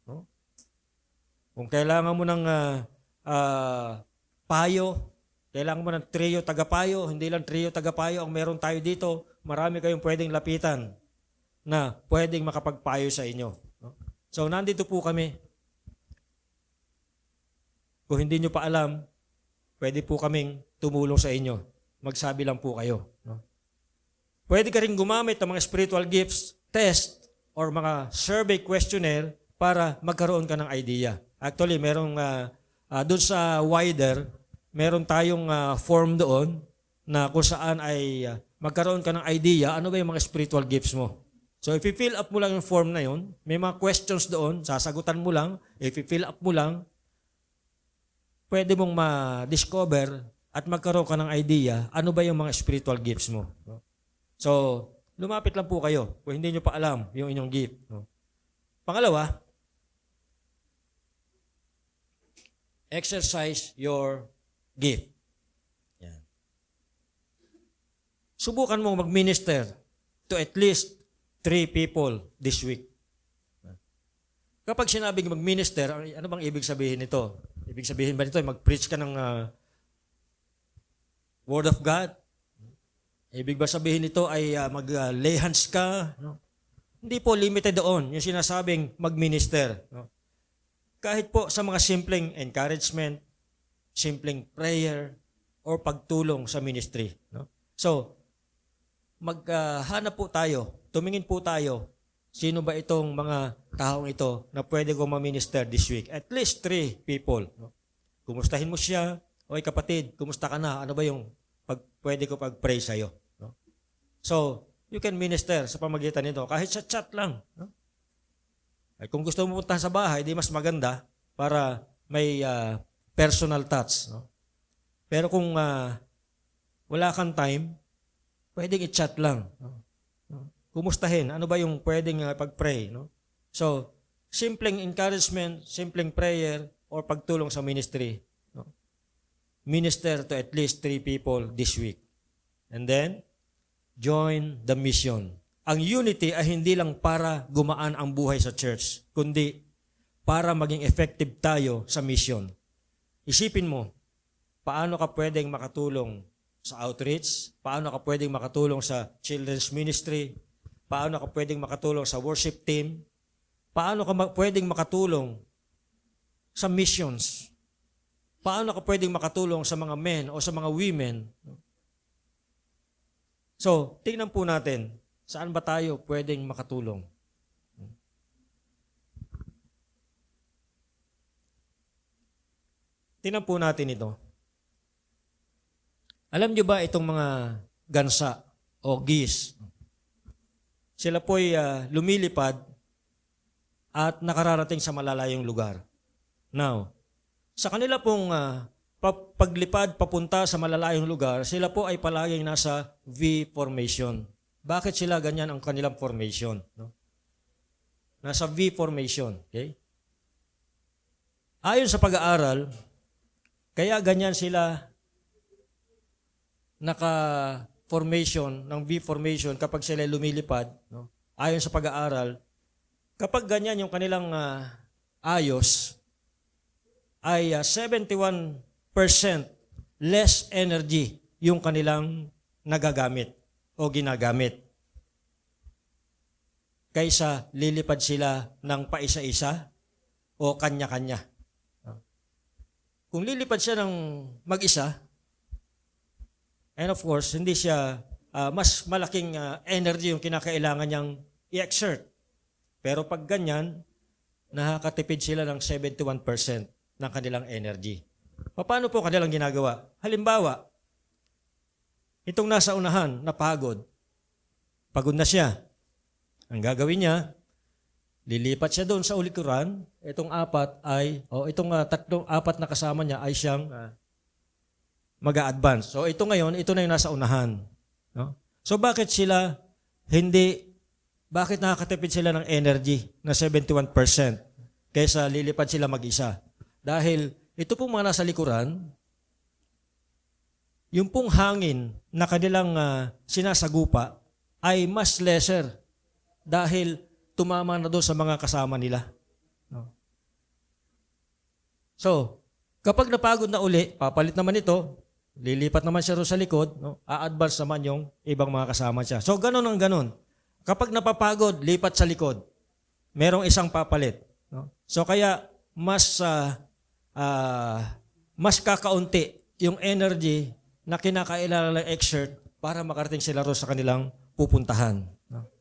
no? Kung kailangan mo ng payo, kailangan mo ng trio tagapayo, hindi lang trio tagapayo ang meron tayo dito, marami kayong pwedeng lapitan na pwedeng makapagpayo sa inyo. No? So nandito po kami. Kung hindi nyo pa alam, pwede po kaming tumulong sa inyo. Magsabi lang po kayo. No? Pwede ka rin gumamit ng mga spiritual gifts, test, or mga survey questionnaire para magkaroon ka ng idea. Actually, merong doon sa wider, meron tayong form doon na kung saan ay magkaroon ka ng idea, ano ba yung mga spiritual gifts mo. So if i-fill up mo lang yung form na yun, may mga questions doon, sasagutan mo lang, if i-fill up mo lang, pwede mong ma-discover at magkaroon ka ng idea ano ba yung mga spiritual gifts mo. No? So, lumapit lang po kayo kung hindi nyo pa alam yung inyong gift. No? Pangalawa, exercise your gift. Yan. Subukan mong mag-minister to at least 3 people this week. Kapag sinabing mag-minister, ano bang ibig sabihin nito? Ibig sabihin ba nito, mag-preach ka ng Word of God? Ibig ba sabihin nito ay mag-lay hands ka? No? Hindi po limited doon yung sinasabing mag-minister. No? Kahit po sa mga simpleng encouragement, simpleng prayer, or pagtulong sa ministry. No? So, maghanap po tayo, tumingin po tayo, sino ba itong mga taong ito na pwede ko ma-minister this week? At least 3 people. No? Kumustahin mo siya, oy kapatid, kumusta ka na? Ano ba yung pwede ko pag-pray sa'yo? No? So, you can minister sa pamagitan nito, kahit sa chat lang. No? Ay, kung gusto mo punta sa bahay, di mas maganda para may personal touch. No? Pero kung wala kang time, pwedeng i-chat lang. No? Kumustahin, ano ba yung pwedeng pag-pray? No? So, simpleng encouragement, simpleng prayer, or pagtulong sa ministry. No? Minister to at least 3 people this week. And then, join the mission. Ang unity ay hindi lang para gumaan ang buhay sa church, kundi para maging effective tayo sa mission. Isipin mo, paano ka pwedeng makatulong sa outreach? Paano ka pwedeng makatulong sa children's ministry? Paano ka pwedeng makatulong sa worship team? Paano ka pwedeng makatulong sa missions? Paano ka pwedeng makatulong sa mga men o sa mga women? So, tingnan po natin, saan ba tayo pwedeng makatulong? Tingnan po natin ito. Alam nyo ba itong mga gansa o geese? Sila po'y lumilipad at nakararating sa malalayong lugar. Now, sa kanila pong paglipad papunta sa malalayong lugar, sila po ay palaging nasa V formation. Bakit sila ganyan ang kanilang formation? No? Nasa V formation. Okay? Ayon sa pag-aaral, kaya ganyan sila naka-formation ng V formation kapag sila lumilipad. No? Ayon sa pag-aaral, kapag ganyan yung kanilang ayos, ay 71% less energy yung kanilang nagagamit o ginagamit kaysa lilipad sila ng paisa-isa o kanya-kanya. Kung lilipad siya ng mag-isa, and of course, hindi siya mas malaking energy yung kinakailangan niyang i-exert. Pero pag ganyan, nakakatipid sila ng 71% ng kanilang energy. Paano po kanilang ginagawa? Halimbawa, itong nasa unahan na pagod na siya. Ang gagawin niya, lilipat siya doon sa ulikuran. Itong apat na kasama niya ay siyang mag-a-advance. So ito ngayon, ito na yung nasa unahan. No? So bakit nakakatipid sila ng energy na 71% kaysa lilipad sila mag-isa? Dahil ito pong mga nasa likuran, yung pong hangin na kanilang sinasagupa ay mas lesser dahil tumama na doon sa mga kasama nila. No? So, kapag napagod na uli, papalit naman ito, lilipat naman siya doon sa likod, no? A-advance naman yung ibang mga kasama siya. So, ganun ang ganun. Kapag napapagod, lipat sa likod. Merong isang papalit. No? So, kaya mas kakaunti yung energy na kinakailangan ng exert para makarating sila ro sa kanilang pupuntahan. No?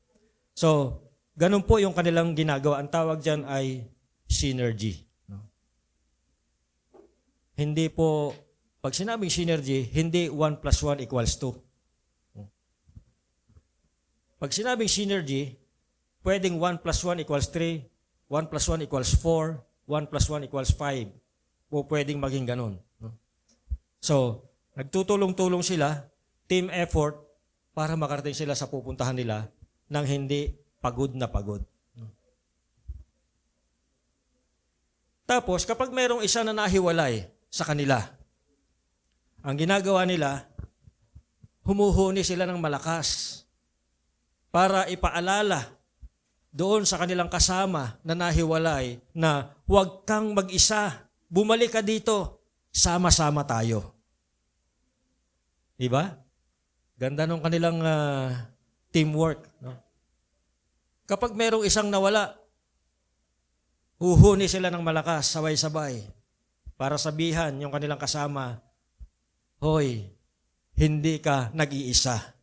So, ganun po yung kanilang ginagawa. Ang tawag dyan ay synergy. No? Hindi po, pag sinabing synergy, hindi 1 + 1 = 2. No? Pag sinabing synergy, pwedeng 1 plus 1 equals 3, 1 plus 1 equals 4, 1 plus 1 equals 5. O pwedeng maging ganun. So, nagtutulong-tulong sila, team effort, para makarating sila sa pupuntahan nila nang hindi pagod na pagod. Tapos, kapag mayroong isa na nahiwalay sa kanila, ang ginagawa nila, humuhuni sila ng malakas para ipaalala doon sa kanilang kasama na nahiwalay na huwag kang mag-isa, bumalik ka dito, sama-sama tayo. Diba? Ganda nung kanilang teamwork. No? Kapag merong isang nawala, huhuni sila ng malakas, sabay-sabay, para sabihan yung kanilang kasama, hoy, hindi ka nag-iisa.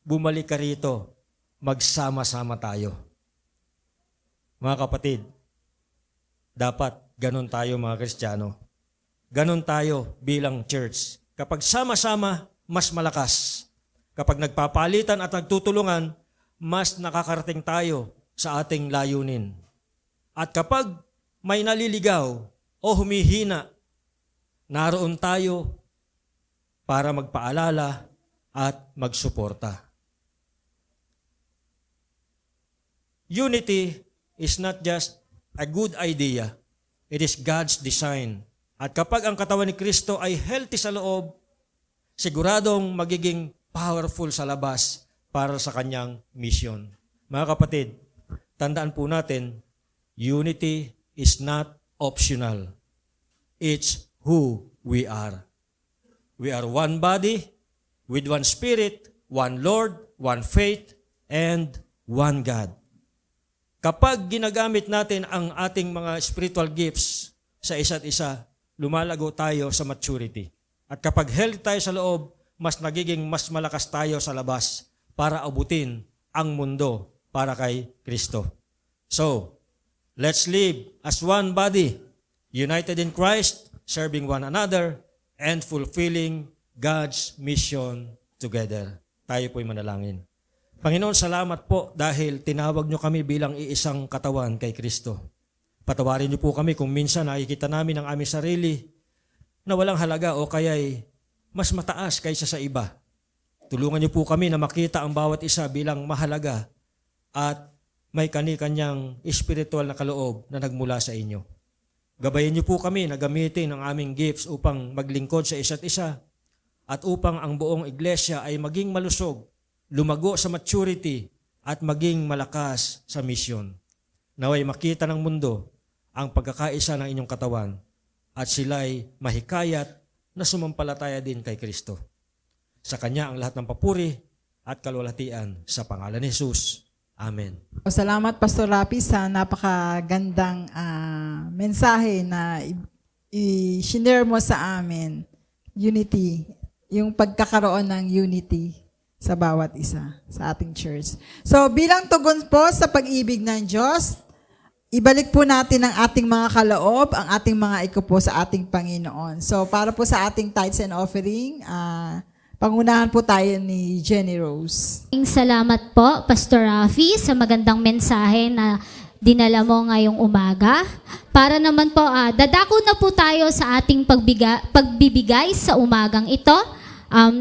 Bumalik ka rito, magsama-sama tayo. Mga kapatid, dapat ganun tayo mga Kristiyano. Ganun tayo bilang church. Kapag sama-sama, mas malakas. Kapag nagpapalitan at nagtutulungan, mas nakakarating tayo sa ating layunin. At kapag may naliligaw o humihina, naroon tayo para magpaalala at magsuporta. Unity is not just a good idea, it is God's design. At kapag ang katawan ni Kristo ay healthy sa loob, siguradong magiging powerful sa labas para sa kanyang mission. Mga kapatid, tandaan po natin, unity is not optional. It's who we are. We are one body, with one spirit, one Lord, one faith, and one God. Kapag ginagamit natin ang ating mga spiritual gifts sa isa't isa, lumalago tayo sa maturity. At kapag healthy tayo sa loob, mas nagiging mas malakas tayo sa labas para abutin ang mundo para kay Kristo. So, let's live as one body, united in Christ, serving one another, and fulfilling God's mission together. Tayo po'y manalangin. Panginoon, salamat po dahil tinawag niyo kami bilang iisang katawan kay Kristo. Patawarin niyo po kami kung minsan nakikita namin ang aming sarili na walang halaga o kaya'y mas mataas kaysa sa iba. Tulungan niyo po kami na makita ang bawat isa bilang mahalaga at may kani-kanyang espiritual na kaloob na nagmula sa inyo. Gabayan niyo po kami na gamitin ang aming gifts upang maglingkod sa isa't isa at upang ang buong iglesia ay maging malusog, lumago sa maturity at maging malakas sa mission. Naway makita ng mundo ang pagkakaisa ng inyong katawan at sila'y mahikayat na sumampalataya din kay Kristo. Sa Kanya ang lahat ng papuri at kalwalhatian sa pangalan ni Jesus. Amen. Salamat, Pastor Rapi, sa napakagandang mensahe na i-share mo sa amin. Unity, yung pagkakaroon ng unity sa bawat isa sa ating church. So, bilang tugon po sa pag-ibig ng Diyos, ibalik po natin ang ating mga kaloob, ang ating mga ikupo sa ating Panginoon. So, para po sa ating tithes and offering, pangunahan po tayo ni Jenny Rose. Salamat po, Pastor Rafi, sa magandang mensahe na dinala mo ngayong umaga. Para naman po, dadako na po tayo sa ating pagbibigay sa umagang ito.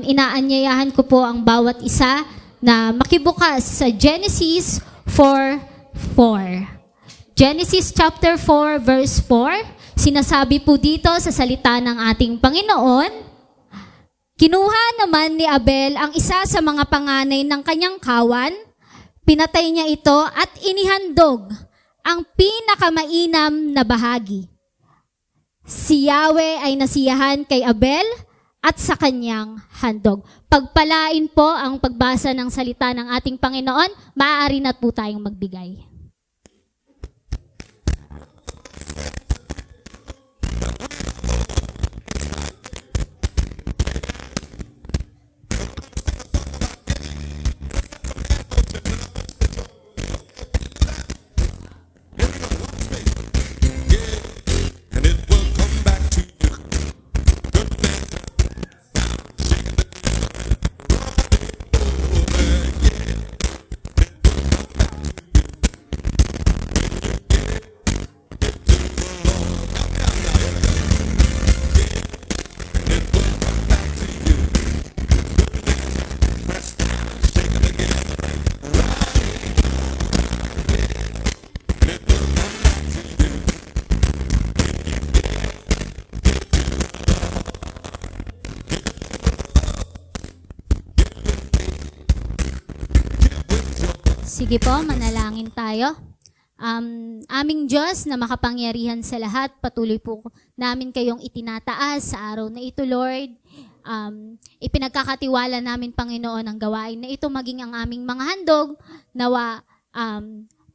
Inaanyayahan ko po ang bawat isa na makibukas sa Genesis 4:4. Genesis chapter 4 verse 4, sinasabi po dito sa salita ng ating Panginoon, kinuha naman ni Abel ang isa sa mga panganay ng kanyang kawan, pinatay niya ito at inihandog ang pinakamainam na bahagi. Si Yahweh ay nasiyahan kay Abel at sa kanyang handog. Pagpalain po ang pagbasa ng salita ng ating Panginoon, maaari na po tayong magbigay. Sige po, manalangin tayo. Aming Diyos na makapangyarihan sa lahat, patuloy po namin kayong itinataas sa araw na ito, Lord. Ipinagkakatiwala namin, Panginoon, ang gawain na ito maging ang aming mga handog. Nawa,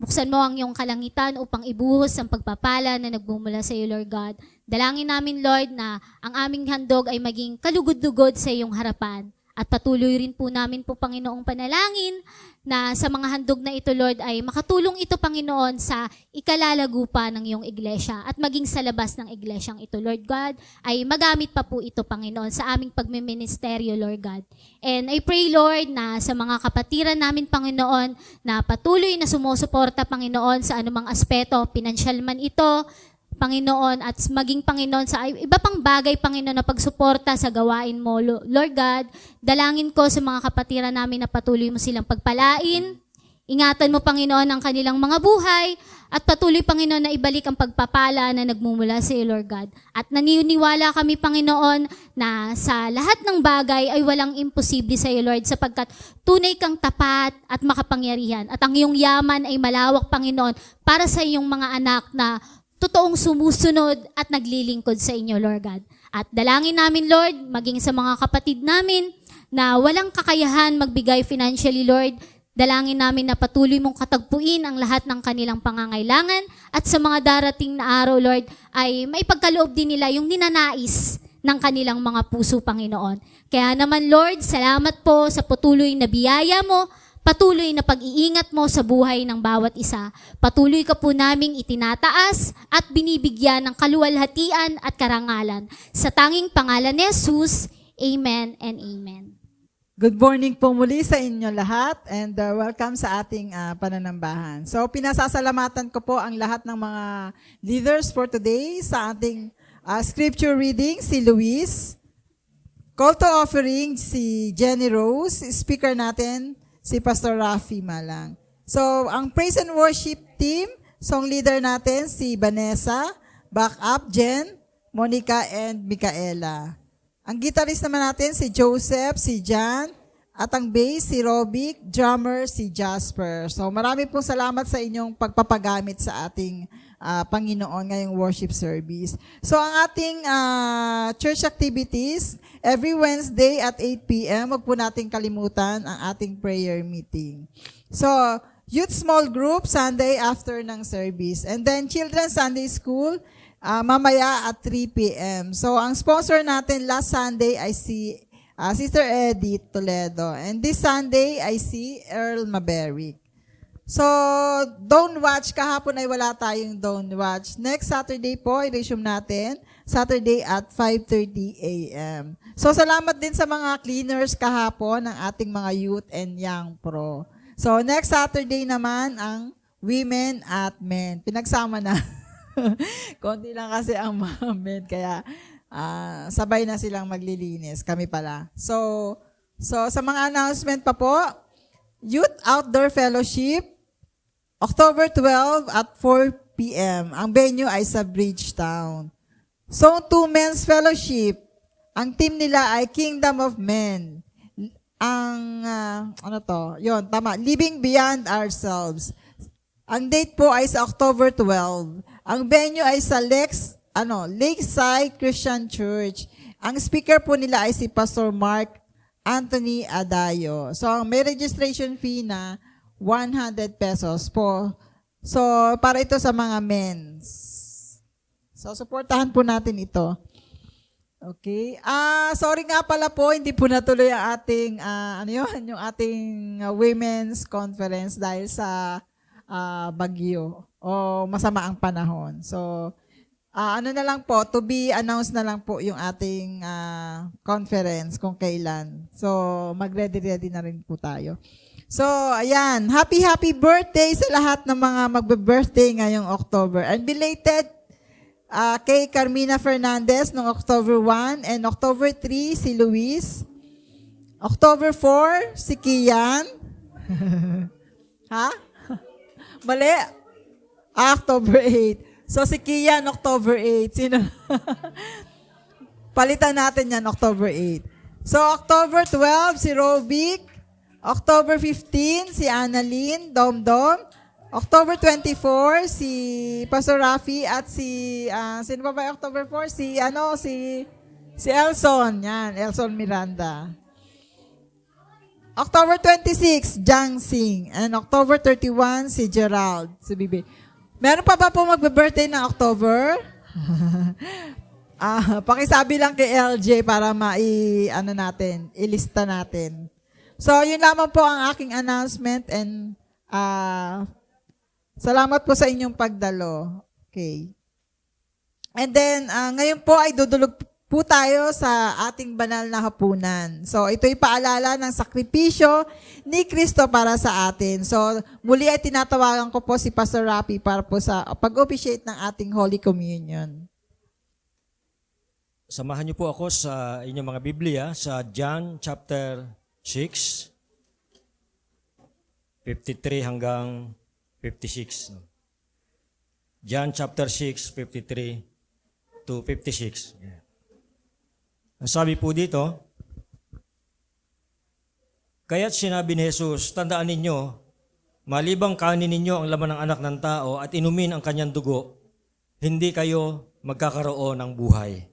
buksan mo ang iyong kalangitan upang ibuhos ang pagpapala na nagmumula sa iyo, Lord God. Dalangin namin, Lord, na ang aming handog ay maging kalugod-lugod sa iyong harapan. At patuloy rin po namin po, Panginoong, panalangin na sa mga handog na ito, Lord, ay makatulong ito, Panginoon, sa ikalalago pa ng iyong iglesia at maging sa labas ng iglesyang ito, Lord God, ay magamit pa po ito, Panginoon, sa aming pagmiministeryo, Lord God. And I pray, Lord, na sa mga kapatiran namin, Panginoon, na patuloy na sumusuporta, Panginoon, sa anumang aspeto, pinansyal man ito, Panginoon, at maging Panginoon sa iba pang bagay, Panginoon, na pagsuporta sa gawain mo, Lord God. Dalangin ko sa mga kapatiran namin na patuloy mo silang pagpalain. Ingatan mo, Panginoon, ang kanilang mga buhay at patuloy, Panginoon, na ibalik ang pagpapala na nagmumula sa iyo, Lord God. At naniniwala kami, Panginoon, na sa lahat ng bagay ay walang imposible sa iyo, Lord, sapagkat tunay kang tapat at makapangyarihan. At ang iyong yaman ay malawak, Panginoon, para sa iyong mga anak na totoong sumusunod at naglilingkod sa inyo, Lord God. At dalangin namin, Lord, maging sa mga kapatid namin na walang kakayahan magbigay financially, Lord, dalangin namin na patuloy mong katagpuin ang lahat ng kanilang pangangailangan at sa mga darating na araw, Lord, ay maipagkaloob din nila yung ninanais ng kanilang mga puso, Panginoon. Kaya naman, Lord, salamat po sa patuloy na biyaya mo, patuloy na pag-iingat mo sa buhay ng bawat isa. Patuloy ka po naming itinataas at binibigyan ng kaluwalhatian at karangalan. Sa tanging pangalan ni Jesus, Amen and Amen. Good morning po muli sa inyo lahat and welcome sa ating pananambahan. So pinasasalamatan ko po ang lahat ng mga leaders for today sa ating scripture reading, si Luis. Call to offering, si Jenny Rose. Speaker natin, si Pastor Rafi Malang. So, ang praise and worship team, song leader natin, si Vanessa, backup, Jen, Monica, and Micaela. Ang guitarist naman natin, si Joseph, si Jan, at ang bass, si Robic, drummer, si Jasper. So, marami pong salamat sa inyong pagpapagamit sa ating Panginoon ngayong worship service. So, ang ating church activities, every Wednesday at 8 p.m., wag po nating kalimutan ang ating prayer meeting. So, youth small group, Sunday after ng service. And then, Children's Sunday School, mamaya at 3 p.m. So, ang sponsor natin last Sunday ay si Sister Edith Toledo. And this Sunday ay si Earl Maberic. So, don't watch. Kahapon ay wala tayong don't watch. Next Saturday po, i-resume natin. Saturday at 5:30 a.m. So, salamat din sa mga cleaners kahapon ng ating mga youth and young pro. So, next Saturday naman ang women at men. Pinagsama na. Konti lang kasi ang mga men, kaya sabay na silang maglilinis. Kami pala. So sa mga announcement pa po, Youth Outdoor Fellowship, October 12 at 4 p.m. Ang venue ay sa Bridgetown. Zone 2 Men's Fellowship, ang team nila ay Kingdom of Men. Ang, Living Beyond Ourselves. Ang date po ay sa October 12. Ang venue ay sa Lakeside Christian Church. Ang speaker po nila ay si Pastor Mark Anthony Adayo. So, may registration fee na 100 pesos po. So, para ito sa mga men's. So, supportahan po natin ito. Okay. Sorry nga pala po, hindi po natuloy ang ating, yung ating women's conference dahil sa bagyo o masama ang panahon. So, na lang po, to be announced na lang po yung ating conference kung kailan. So, mag-ready-ready na rin po tayo. So, ayan. Happy birthday sa lahat ng mga magbe-birthday ngayong October. And belated kay Carmina Fernandez noong October 1 and October 3 si Luis. October 4 si Kian. Ha? Mali. October 8. So, si Kian, October 8. Sino? Palitan natin yan, October 8. So, October 12, si Robic. October 15, si Annalyn Domdom. October 24, si Pastor Rafi at si, sino ba ba October 4? Si Elson. Yan, Elson Miranda. October 26, Jang Sing. And October 31, si Gerald. Si Bibi. Meron pa ba po magbe-birthday ng October? Pakisabi lang kay LJ para ilista natin. So, yun lamang po ang aking announcement and salamat po sa inyong pagdalo. Okay. And then, ngayon po ay dudulog po tayo sa ating banal na hapunan. So, ito'y paalala ng sakripisyo ni Kristo para sa atin. So, muli ay tinatawagan ko po si Pastor Rafi para po sa pag-officiate ng ating Holy Communion. Samahan niyo po ako sa inyong mga Biblia sa John chapter 6, 53 hanggang 56. John chapter 6, 53 to 56. Yeah. Ang sabi po dito, kaya't sinabi ni Jesus, tandaan ninyo, malibang kanin ninyo ang laman ng anak ng tao at inumin ang kanyang dugo, hindi kayo magkakaroon ng buhay.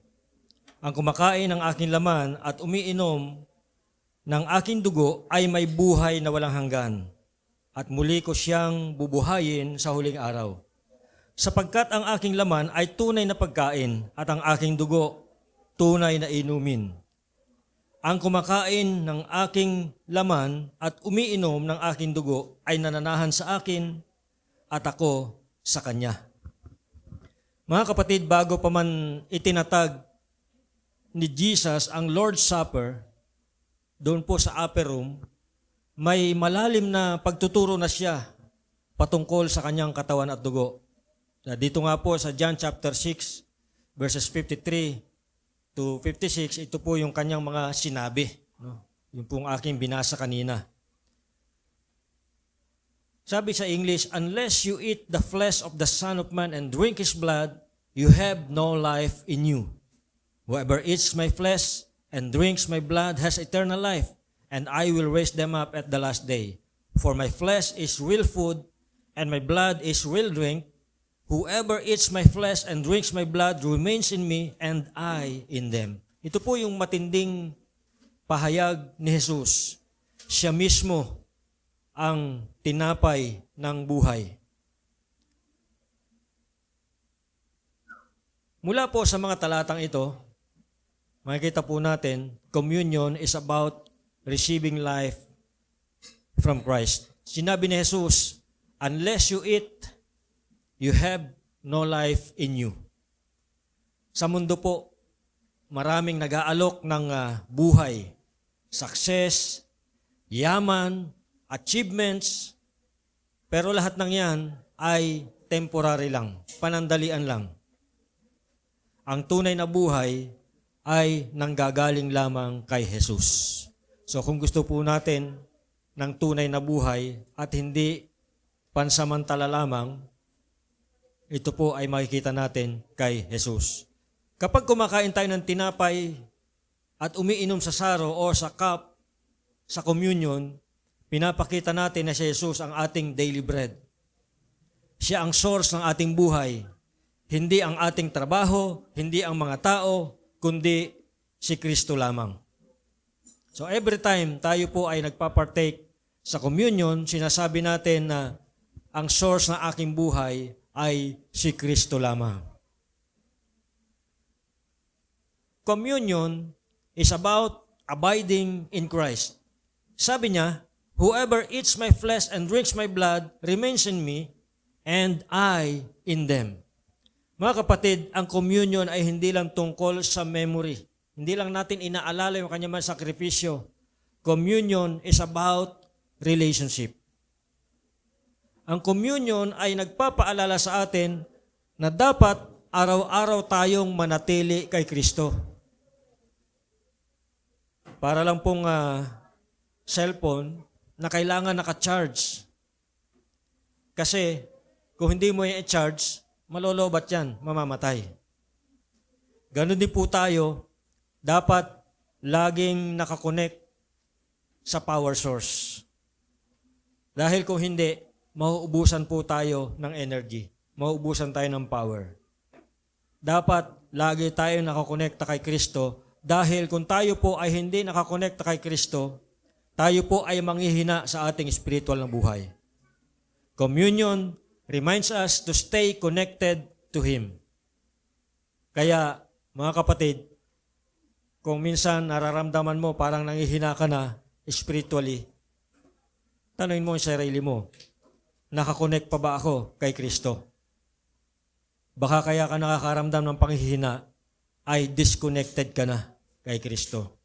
Ang kumakain ng aking laman at umiinom ng aking dugo ay may buhay na walang hanggan. At muli ko siyang bubuhayin sa huling araw. Sapagkat ang aking laman ay tunay na pagkain at ang aking dugo tunay na inumin. Ang kumakain ng aking laman at umiinom ng aking dugo ay nananahan sa akin at ako sa kanya. Mga kapatid, bago pa man itinatag ni Jesus ang Lord's Supper, doon po sa upper room, may malalim na pagtuturo na siya patungkol sa kanyang katawan at dugo. Dito nga po sa John chapter 6, verses 53 to 56, ito po yung kanyang mga sinabi. No? Yung pong aking binasa kanina. Sabi sa English, unless you eat the flesh of the Son of Man and drink His blood, you have no life in you. Whoever eats my flesh and drinks my blood has eternal life, and I will raise them up at the last day. For my flesh is real food, and my blood is real drink. Whoever eats my flesh and drinks my blood remains in me, and I in them. Ito po yung matinding pahayag ni Jesus. Siya mismo ang tinapay ng buhay. Mula po sa mga talatang ito, makikita po natin, communion is about receiving life from Christ. Sinabi ni Jesus, unless you eat, you have no life in you. Sa mundo po, maraming nag-aalok ng buhay, success, yaman, achievements, pero lahat ng yan ay temporary lang, panandalian lang. Ang tunay na buhay ay nanggagaling lamang kay Jesus. So kung gusto po natin ng tunay na buhay at hindi pansamantala lamang, ito po ay makikita natin kay Jesus. Kapag kumakain tayo ng tinapay at umiinom sa saro o sa cup, sa communion, pinapakita natin na si Jesus ang ating daily bread. Siya ang source ng ating buhay. Hindi ang ating trabaho, hindi ang mga tao, kundi si Kristo lamang. So every time tayo po ay nagpapartake sa communion, sinasabi natin na ang source ng aking buhay ay si Kristo lamang. Communion is about abiding in Christ. Sabi niya, whoever eats my flesh and drinks my blood remains in me, and I in them. Mga kapatid, ang communion ay hindi lang tungkol sa memory. Hindi lang natin inaalala yung kanyang sakripisyo. Communion is about relationship. Ang communion ay nagpapaalala sa atin na dapat araw-araw tayong manatili kay Kristo. Para lang pong cellphone na kailangan naka-charge. Kasi kung hindi mo yung i-charge, malolobat yan, mamamatay. Ganon din po tayo, dapat laging nakakonect sa power source. Dahil kung hindi, mauubusan po tayo ng energy. Mauubusan tayo ng power. Dapat lagi tayo nakakonekta kay Kristo dahil kung tayo po ay hindi nakakonekta kay Kristo, tayo po ay manghihina sa ating spiritual na buhay. Communion reminds us to stay connected to Him. Kaya, mga kapatid, kung minsan nararamdaman mo parang nanghihina ka na spiritually, tanungin mo sa sarili mo, nakakonect pa ba ako kay Kristo? Baka kaya ka nakakaramdam ng panghihina ay disconnected ka na kay Kristo.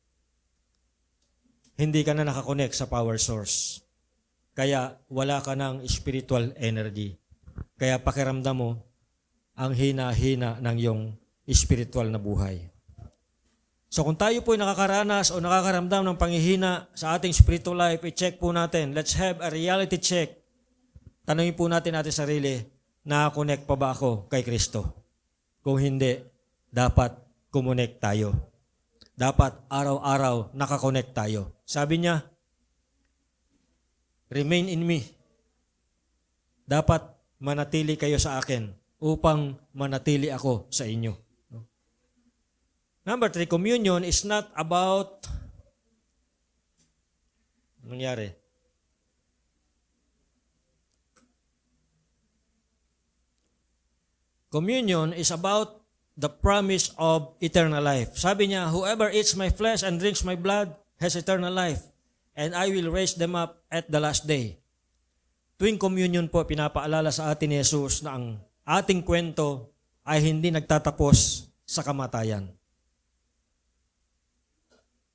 Hindi ka na nakakonect sa power source. Kaya wala ka ng spiritual energy. Kaya pakiramdam mo ang hina-hina ng iyong spiritual na buhay. So kung tayo po ay nakakaranas o nakakaramdam ng panghihina sa ating spiritual life, i-check po natin. Let's have a reality check. Tanungin po natin sarili, nakakonect pa ba ako kay Kristo? Kung hindi, dapat kumonect tayo. Dapat araw-araw nakakonect tayo. Sabi niya, remain in me. Dapat manatili kayo sa akin upang manatili ako sa inyo. Number 3, communion is not about nangyari. Communion is about the promise of eternal life. Sabi niya, whoever eats my flesh and drinks my blood has eternal life, and I will raise them up at the last day. Tuwing communion po, pinapaalala sa atin ni Jesus na ang ating kwento ay hindi nagtatapos sa kamatayan.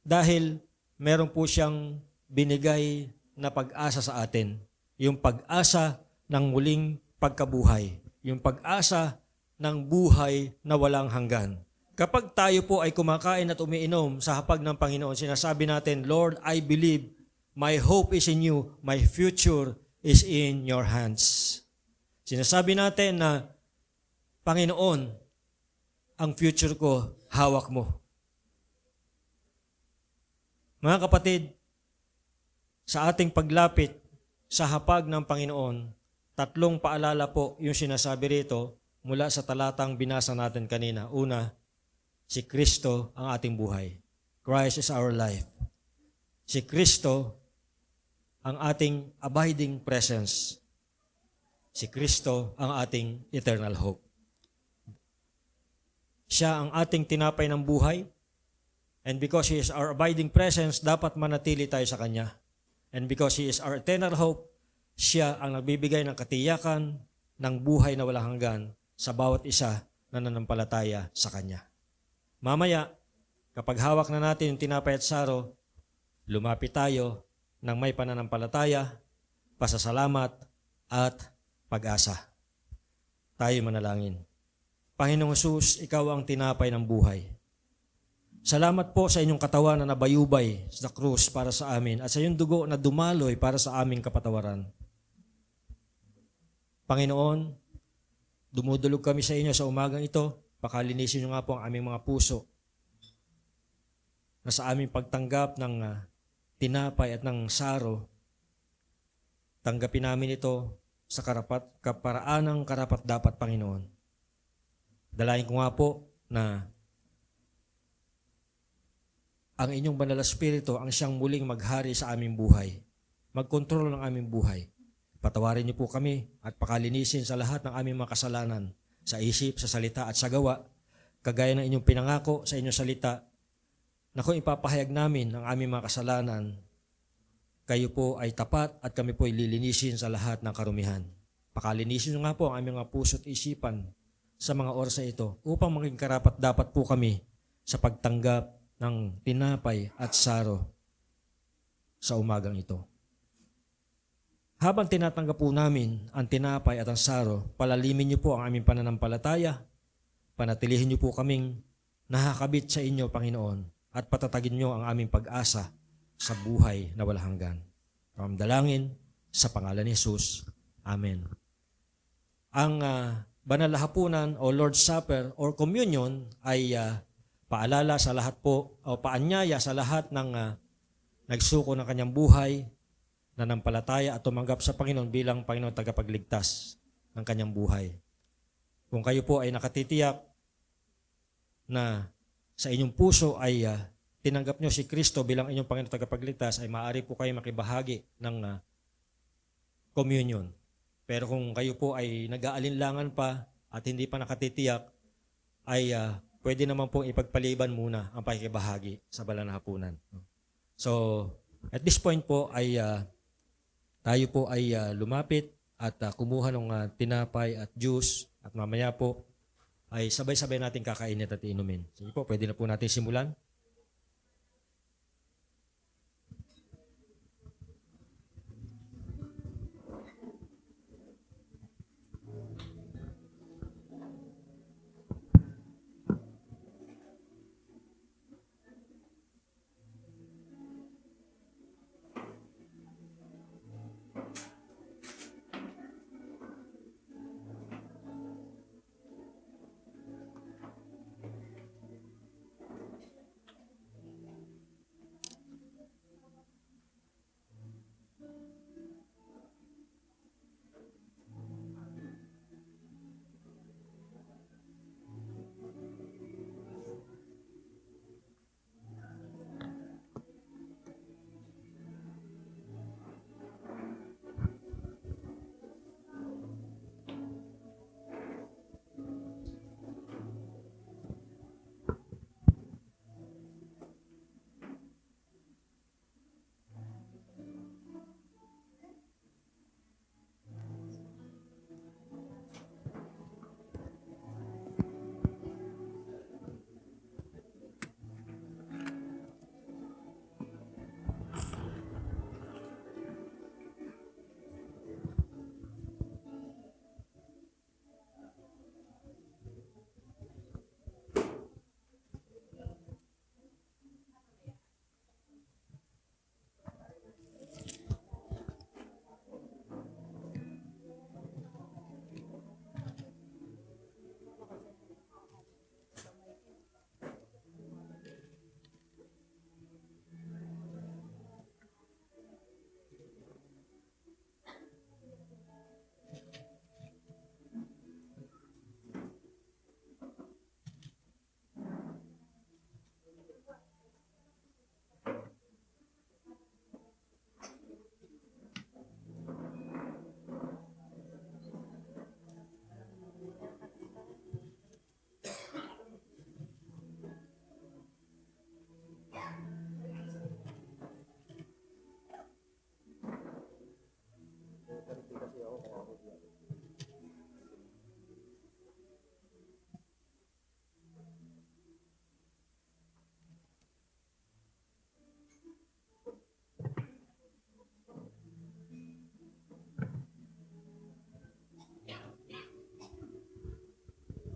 Dahil meron po siyang binigay na pag-asa sa atin. Yung pag-asa ng muling pagkabuhay. Yung pag-asa ng buhay na walang hanggan. Kapag tayo po ay kumakain at umiinom sa hapag ng Panginoon, sinasabi natin, Lord, I believe, my hope is in you, my future is in your hands. Sinasabi natin na, Panginoon, ang future ko, hawak mo. Mga kapatid, sa ating paglapit sa hapag ng Panginoon, 3 paalala po yung sinasabi rito mula sa talatang binasa natin kanina. Una, si Kristo ang ating buhay. Christ is our life. Si Kristo ang ating abiding presence. Si Kristo ang ating eternal hope. Siya ang ating tinapay ng buhay. And because He is our abiding presence, dapat manatili tayo sa Kanya. And because He is our eternal hope, siya ang nagbibigay ng katiyakan ng buhay na walang hanggan sa bawat isa na nanampalataya sa Kanya. Mamaya, kapag hawak na natin yung tinapay at saro, lumapit tayo ng may pananampalataya, pasasalamat at pag-asa. Tayo manalangin. Panginoong Hesus, Ikaw ang tinapay ng buhay. Salamat po sa inyong katawan na nabayubay sa krus para sa amin at sa iyong dugo na dumaloy para sa aming kapatawaran. Panginoon, dumudulog kami sa inyo sa umagang ito. Pakalinisin niyo nga po ang aming mga puso na sa aming pagtanggap ng tinapay at ng saro, tanggapin namin ito sa kaparaanang karapat-dapat, Panginoon. Dalayan ko nga po na ang inyong banal na Espiritu ang siyang muling maghari sa aming buhay, magkontrol ng aming buhay. Patawarin niyo po kami at pakalinisin sa lahat ng aming mga kasalanan, sa isip, sa salita at sa gawa, kagaya ng inyong pinangako sa inyong salita, na kung ipapahayag namin ang aming mga kasalanan, kayo po ay tapat at kami po ay lilinisin sa lahat ng karumihan. Pakalinisin niyo nga po ang aming mga puso at isipan sa mga oras na ito upang maging karapat-dapat po kami sa pagtanggap ng tinapay at saro sa umagang ito. Habang tinatanggap po namin ang tinapay at ang saro, palalimin niyo po ang aming pananampalataya, panatilihin niyo po kaming nakakabit sa inyo, Panginoon, at patatagin niyo ang aming pag-asa sa buhay na walang hanggan. Dalangin sa pangalan ni Jesus. Amen. Ang banal na hapunan o Lord's Supper or Communion ay paalala sa lahat po o paanyaya sa lahat ng nagsuko ng kanyang buhay nanampalataya at tumanggap sa Panginoon bilang Panginoon tagapagligtas ng kanyang buhay. Kung kayo po ay nakatitiyak na sa inyong puso ay tinanggap nyo si Kristo bilang inyong Panginoon tagapagligtas, ay maaari po kayo makibahagi ng communion. Pero kung kayo po ay nag-aalinlangan pa at hindi pa nakatitiyak, ay pwede naman pong ipagpaliban muna ang pakikibahagi sa banal na hapunan. So, at this point po ay tayo po ay lumapit at kumuha ng tinapay at juice at mamaya po ay sabay-sabay natin kakainin at inumin. Sige po, pwede na po natin simulan.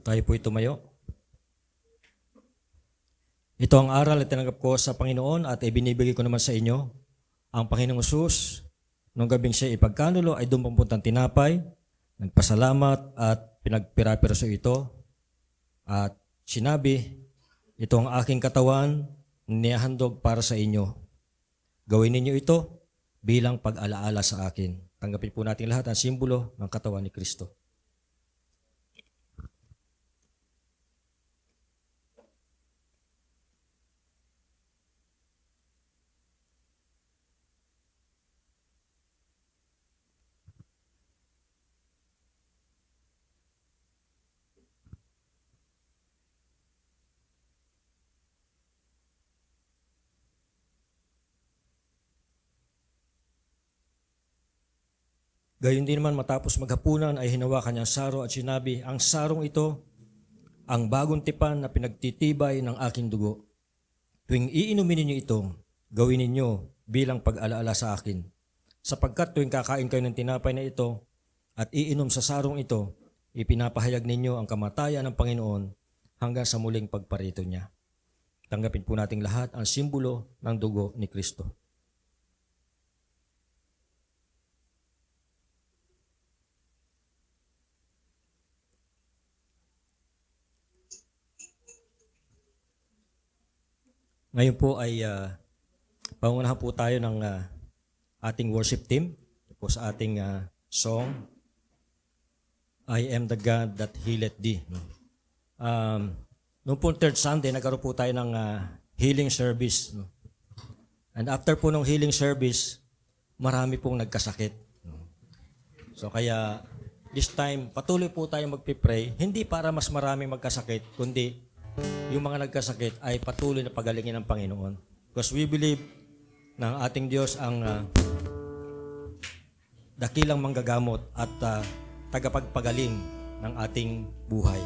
Tayo po tumayo. Ito ang aral na tinanggap ko sa Panginoon at ibinibigay ko naman sa inyo. Ang Panginoong Hesus, nung gabing siya ipagkanulo ay doon papuntang tinapay, nagpasalamat at pinagpirapirso ito at sinabi, ito ang aking katawan, nihandog para sa inyo. Gawin ninyo ito bilang pag-alaala sa akin. Tanggapin po natin lahat ang simbolo ng katawan ni Kristo. Gayon din naman matapos maghapunan ay hinawakan niya ang saro at sinabi, ang sarong ito, ang bagong tipan na pinagtitibay ng aking dugo. Tuwing iinumin ninyo ito, gawin ninyo bilang pag-alaala sa akin. Sapagkat tuwing kakain kayo ng tinapay na ito at iinom sa sarong ito, ipinapahayag ninyo ang kamatayan ng Panginoon hanggang sa muling pagparito niya. Tanggapin po nating lahat ang simbolo ng dugo ni Kristo. Ngayon po ay pangunahan po tayo ng ating worship team. Ito po sa ating song, I am the God that healeth thee. Noong po third Sunday, nagkaroon po tayo ng healing service. And after po ng healing service, marami pong nagkasakit. So kaya this time, patuloy po tayo magpipray, hindi para mas marami magkasakit, kundi yung mga nagkasakit ay patuloy na pagalingin ng Panginoon. Because we believe na ang ating Diyos ang dakilang manggagamot at tagapagpagaling ng ating buhay.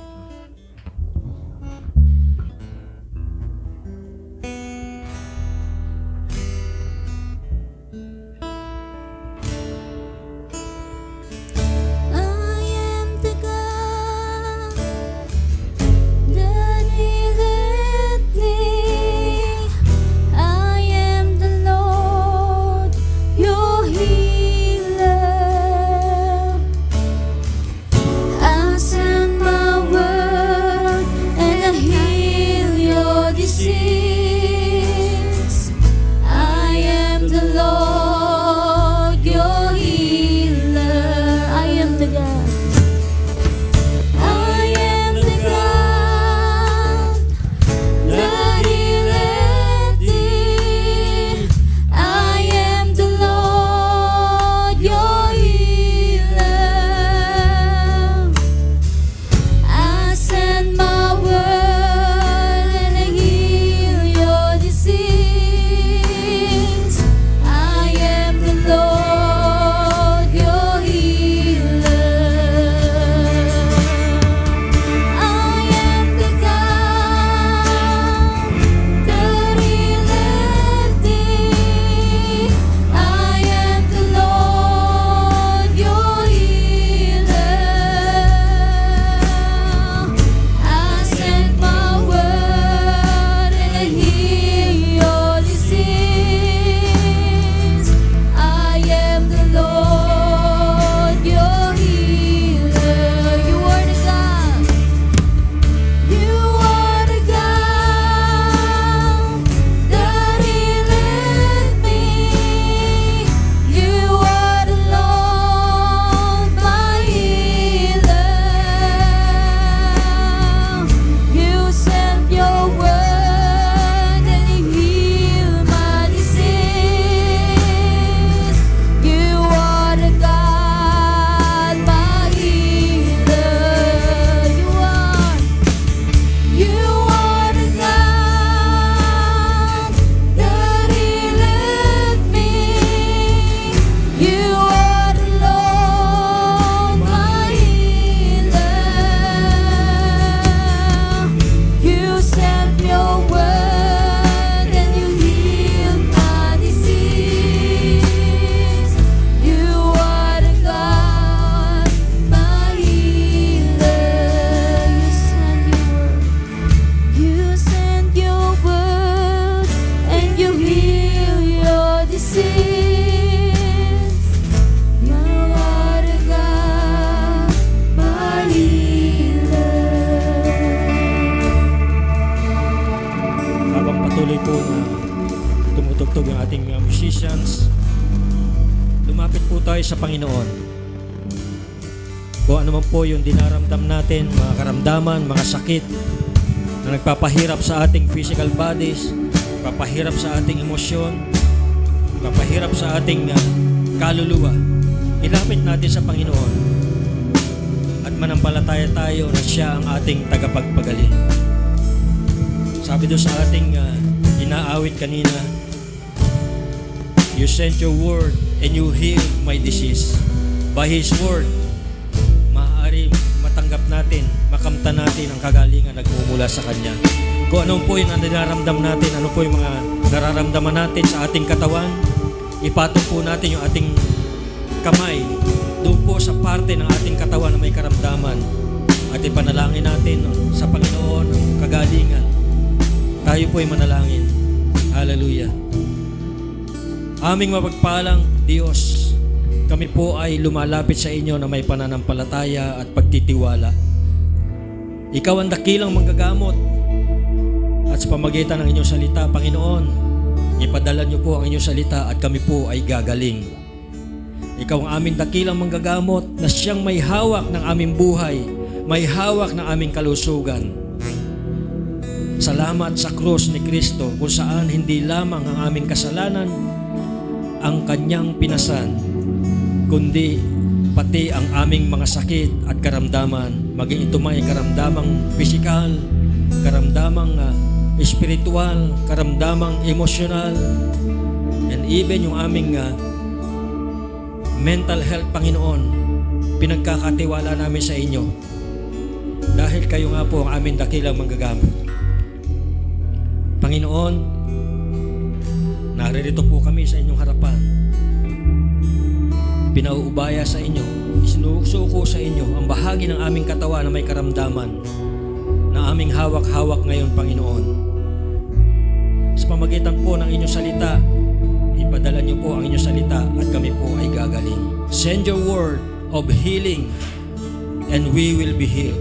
Lumapit po tayo sa Panginoon. Kung ano man po yung dinaramdam natin, mga karamdaman, mga sakit na nagpapahirap sa ating physical bodies, nagpapahirap sa ating emosyon, nagpapahirap sa ating kaluluwa, ilapit natin sa Panginoon at manampalataya tayo na Siya ang ating tagapagpagaling. Sabi doon sa ating inaawit kanina, You sent your word and you healed my disease. By His word, maaari matanggap natin, makamtan natin ang kagalingan na nagmumula sa Kanya. Kung ano po yung nararamdam natin, ano po yung mga nararamdaman natin sa ating katawan, ipatong po natin yung ating kamay doon po sa parte ng ating katawan na may karamdaman at ipanalangin natin sa Panginoon ang kagalingan. Tayo po ay manalangin. Hallelujah. Aming mapagpalang Diyos, kami po ay lumalapit sa inyo na may pananampalataya at pagtitiwala. Ikaw ang dakilang manggagamot at sa pamagitan ng inyong salita, Panginoon, Ipadala niyo po ang inyong salita at kami po ay gagaling. Ikaw ang aming dakilang manggagamot na siyang may hawak ng aming buhay, may hawak ng aming kalusugan. Salamat sa krus ni Kristo kung saan hindi lamang ang aming kasalanan ang kanyang pinasan, kundi pati ang aming mga sakit at karamdaman, maging ito may karamdamang pisikal, karamdamang espiritual, karamdamang emosyonal, and even yung aming mental health, Panginoon, pinagkakatiwala namin sa inyo. Dahil kayo nga po ang aming dakilang manggagamot. Panginoon, naririto po kami sa inyong harapan. Pinauubaya sa inyo, isinusuko sa inyo ang bahagi ng aming katawan na may karamdaman na aming hawak-hawak ngayon, Panginoon. Sa pamagitan po ng inyong salita, ipadala niyo po ang inyong salita at kami po ay gagaling. Send your word of healing and we will be healed.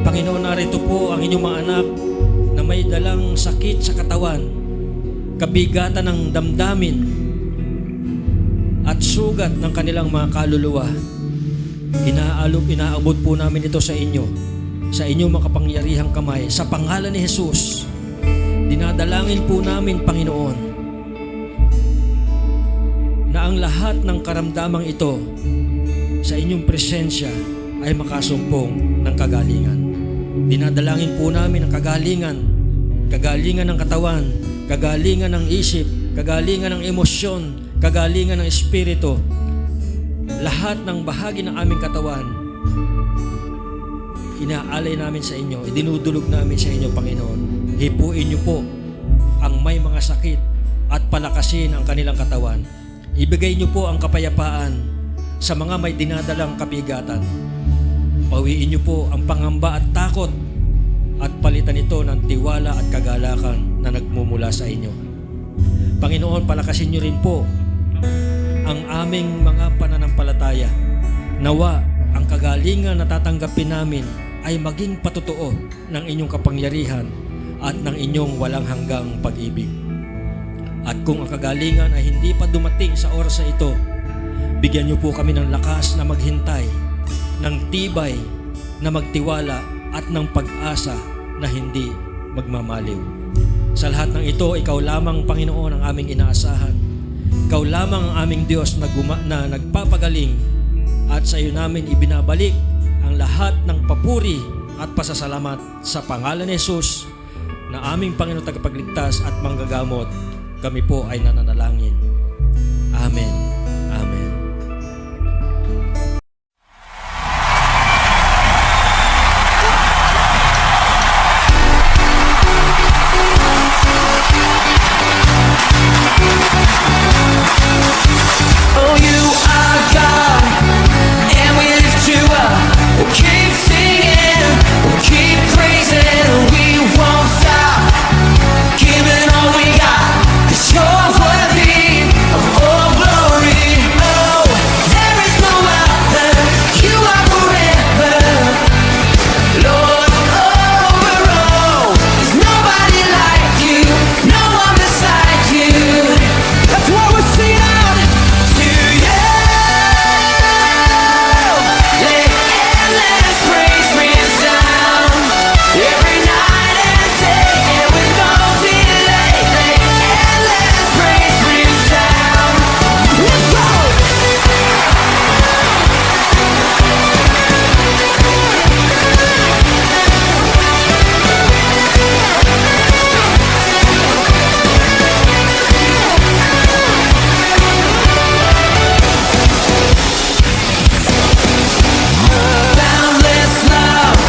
Panginoon, narito po ang inyong mga anak na may dalang sakit sa katawan, kabigatan ng damdamin at sugat ng kanilang mga kaluluwa. Inaabot po namin ito sa inyo, sa inyong makapangyarihang kamay, sa pangalan ni Jesus. Dinadalangin po namin, Panginoon, na ang lahat ng karamdamang ito sa inyong presensya ay makasumpong ng kagalingan. Dinadalangin po namin ang kagalingan, kagalingan ng katawan, kagalingan ng isip, kagalingan ng emosyon, kagalingan ng espiritu. Lahat ng bahagi ng aming katawan, inaalay namin sa inyo, idinudulog namin sa inyo, Panginoon. Hipuin niyo po ang may mga sakit at palakasin ang kanilang katawan. Ibigay niyo po ang kapayapaan sa mga may dinadalang kabigatan. Pawiin niyo po ang pangamba at takot at palitan ito ng tiwala at kagalakan na nagmumula sa inyo. Panginoon, palakasin niyo rin po ang aming mga pananampalataya. Nawa ang kagalingan na tatanggapin namin ay maging patotoo ng inyong kapangyarihan at ng inyong walang hanggang pag-ibig. At kung ang kagalingan ay hindi pa dumating sa oras na ito, bigyan niyo po kami ng lakas na maghintay, ng tibay na magtiwala at ng pag-asa na hindi magmamaliw. Sa lahat ng ito, ikaw lamang, Panginoon, ang aming inaasahan. Ikaw lamang ang aming Diyos na nagpapagaling at sa iyo namin ibinabalik ang lahat ng papuri at pasasalamat sa pangalan ni Jesus na aming Panginoon tagapagligtas at manggagamot. Kami po ay nananalangin. Amen. Amen. Oh, you are God, and we lift you up. We'll keep singing, we'll keep praising, we won't stop giving all we got, 'cause you're worthy of all glory. Oh, there is no other, you are forever, Lord, over all. There's nobody like you, no one beside you. That's what we're singing out to you. Let endless praise resound every night and day, and with no delay. Let endless praise resound. Let's go. Boundless love,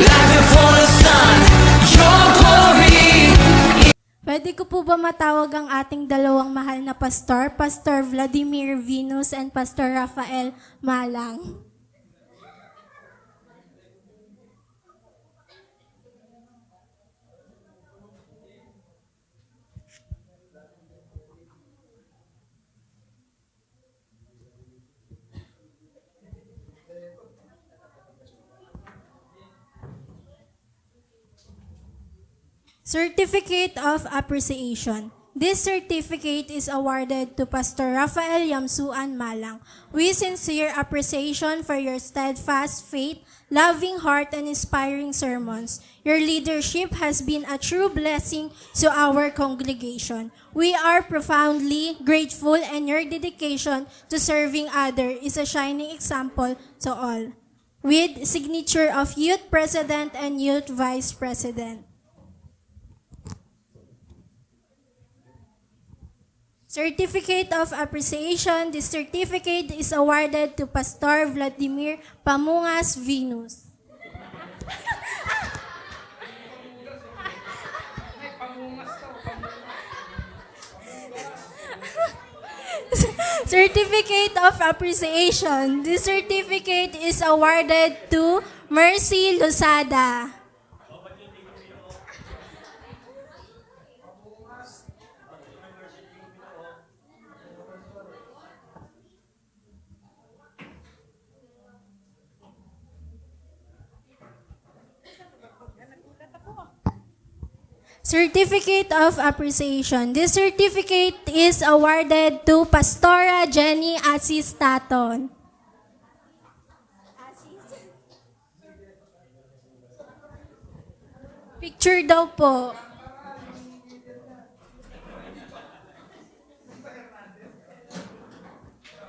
life before the sun, your glory. Pwede ko po ba matawag ang ating dalawang mahal na pastor, Pastor Vladimir Venus and Pastor Rafael Malang? Certificate of Appreciation. This certificate is awarded to Pastor Rafael Yamsuan Malang. With sincere appreciation for your steadfast faith, loving heart, and inspiring sermons. Your leadership has been a true blessing to our congregation. We are profoundly grateful, and your dedication to serving others is a shining example to all. With signature of Youth President and Youth Vice President. Certificate of Appreciation. This certificate is awarded to Pastor Vladimir Pamungas Venus. Certificate of Appreciation. This certificate is awarded to Mercy Losada. Certificate of Appreciation. This certificate is awarded to Pastora Jenny Asistaton. Picture daw po.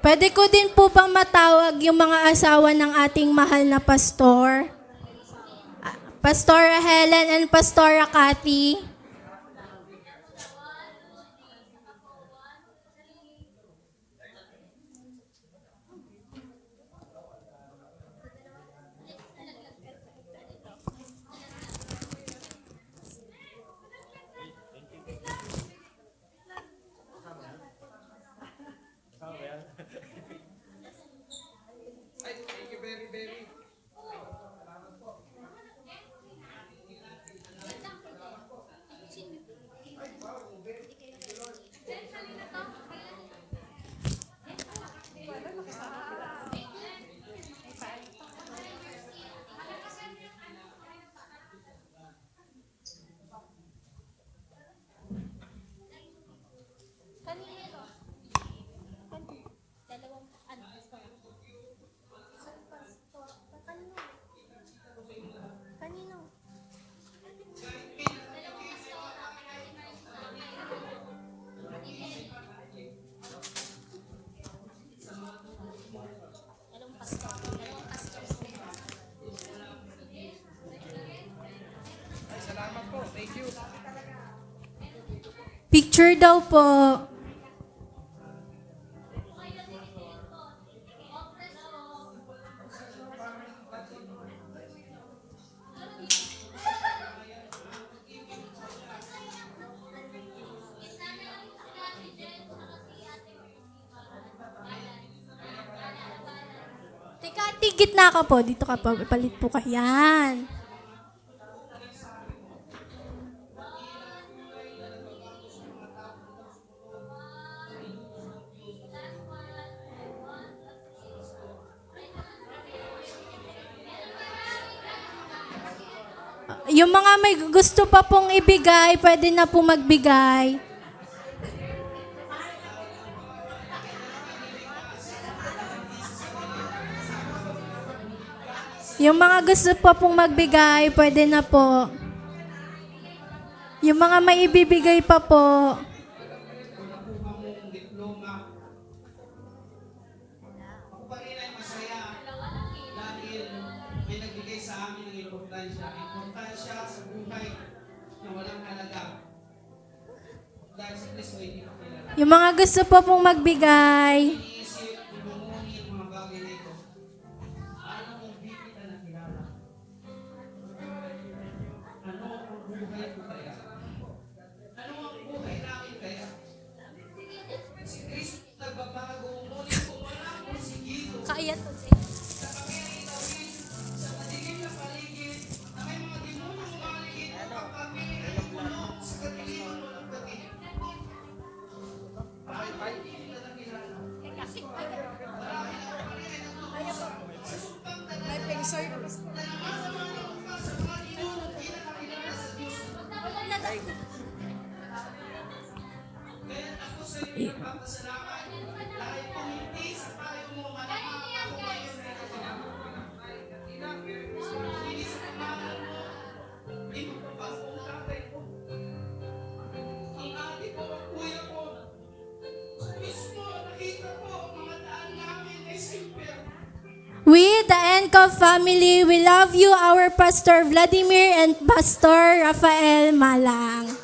Pwede ko din po bang matawag yung mga asawa ng ating mahal na pastor? Pastora Helen and Pastora Cathy. Picture daw po. Teka, gitna ka po. Dito ka po. Palit po ka. Yan. Yung mga may gusto pa pong ibigay, pwede na po magbigay. Yung mga gusto pa pong magbigay, pwede na po. Yung mga may ibibigay pa po. Yung mga gusto pa pong magbigay. Kaya to. We, the Encov family, we love you, our Pastor Vladimir and Pastor Rafael Malang.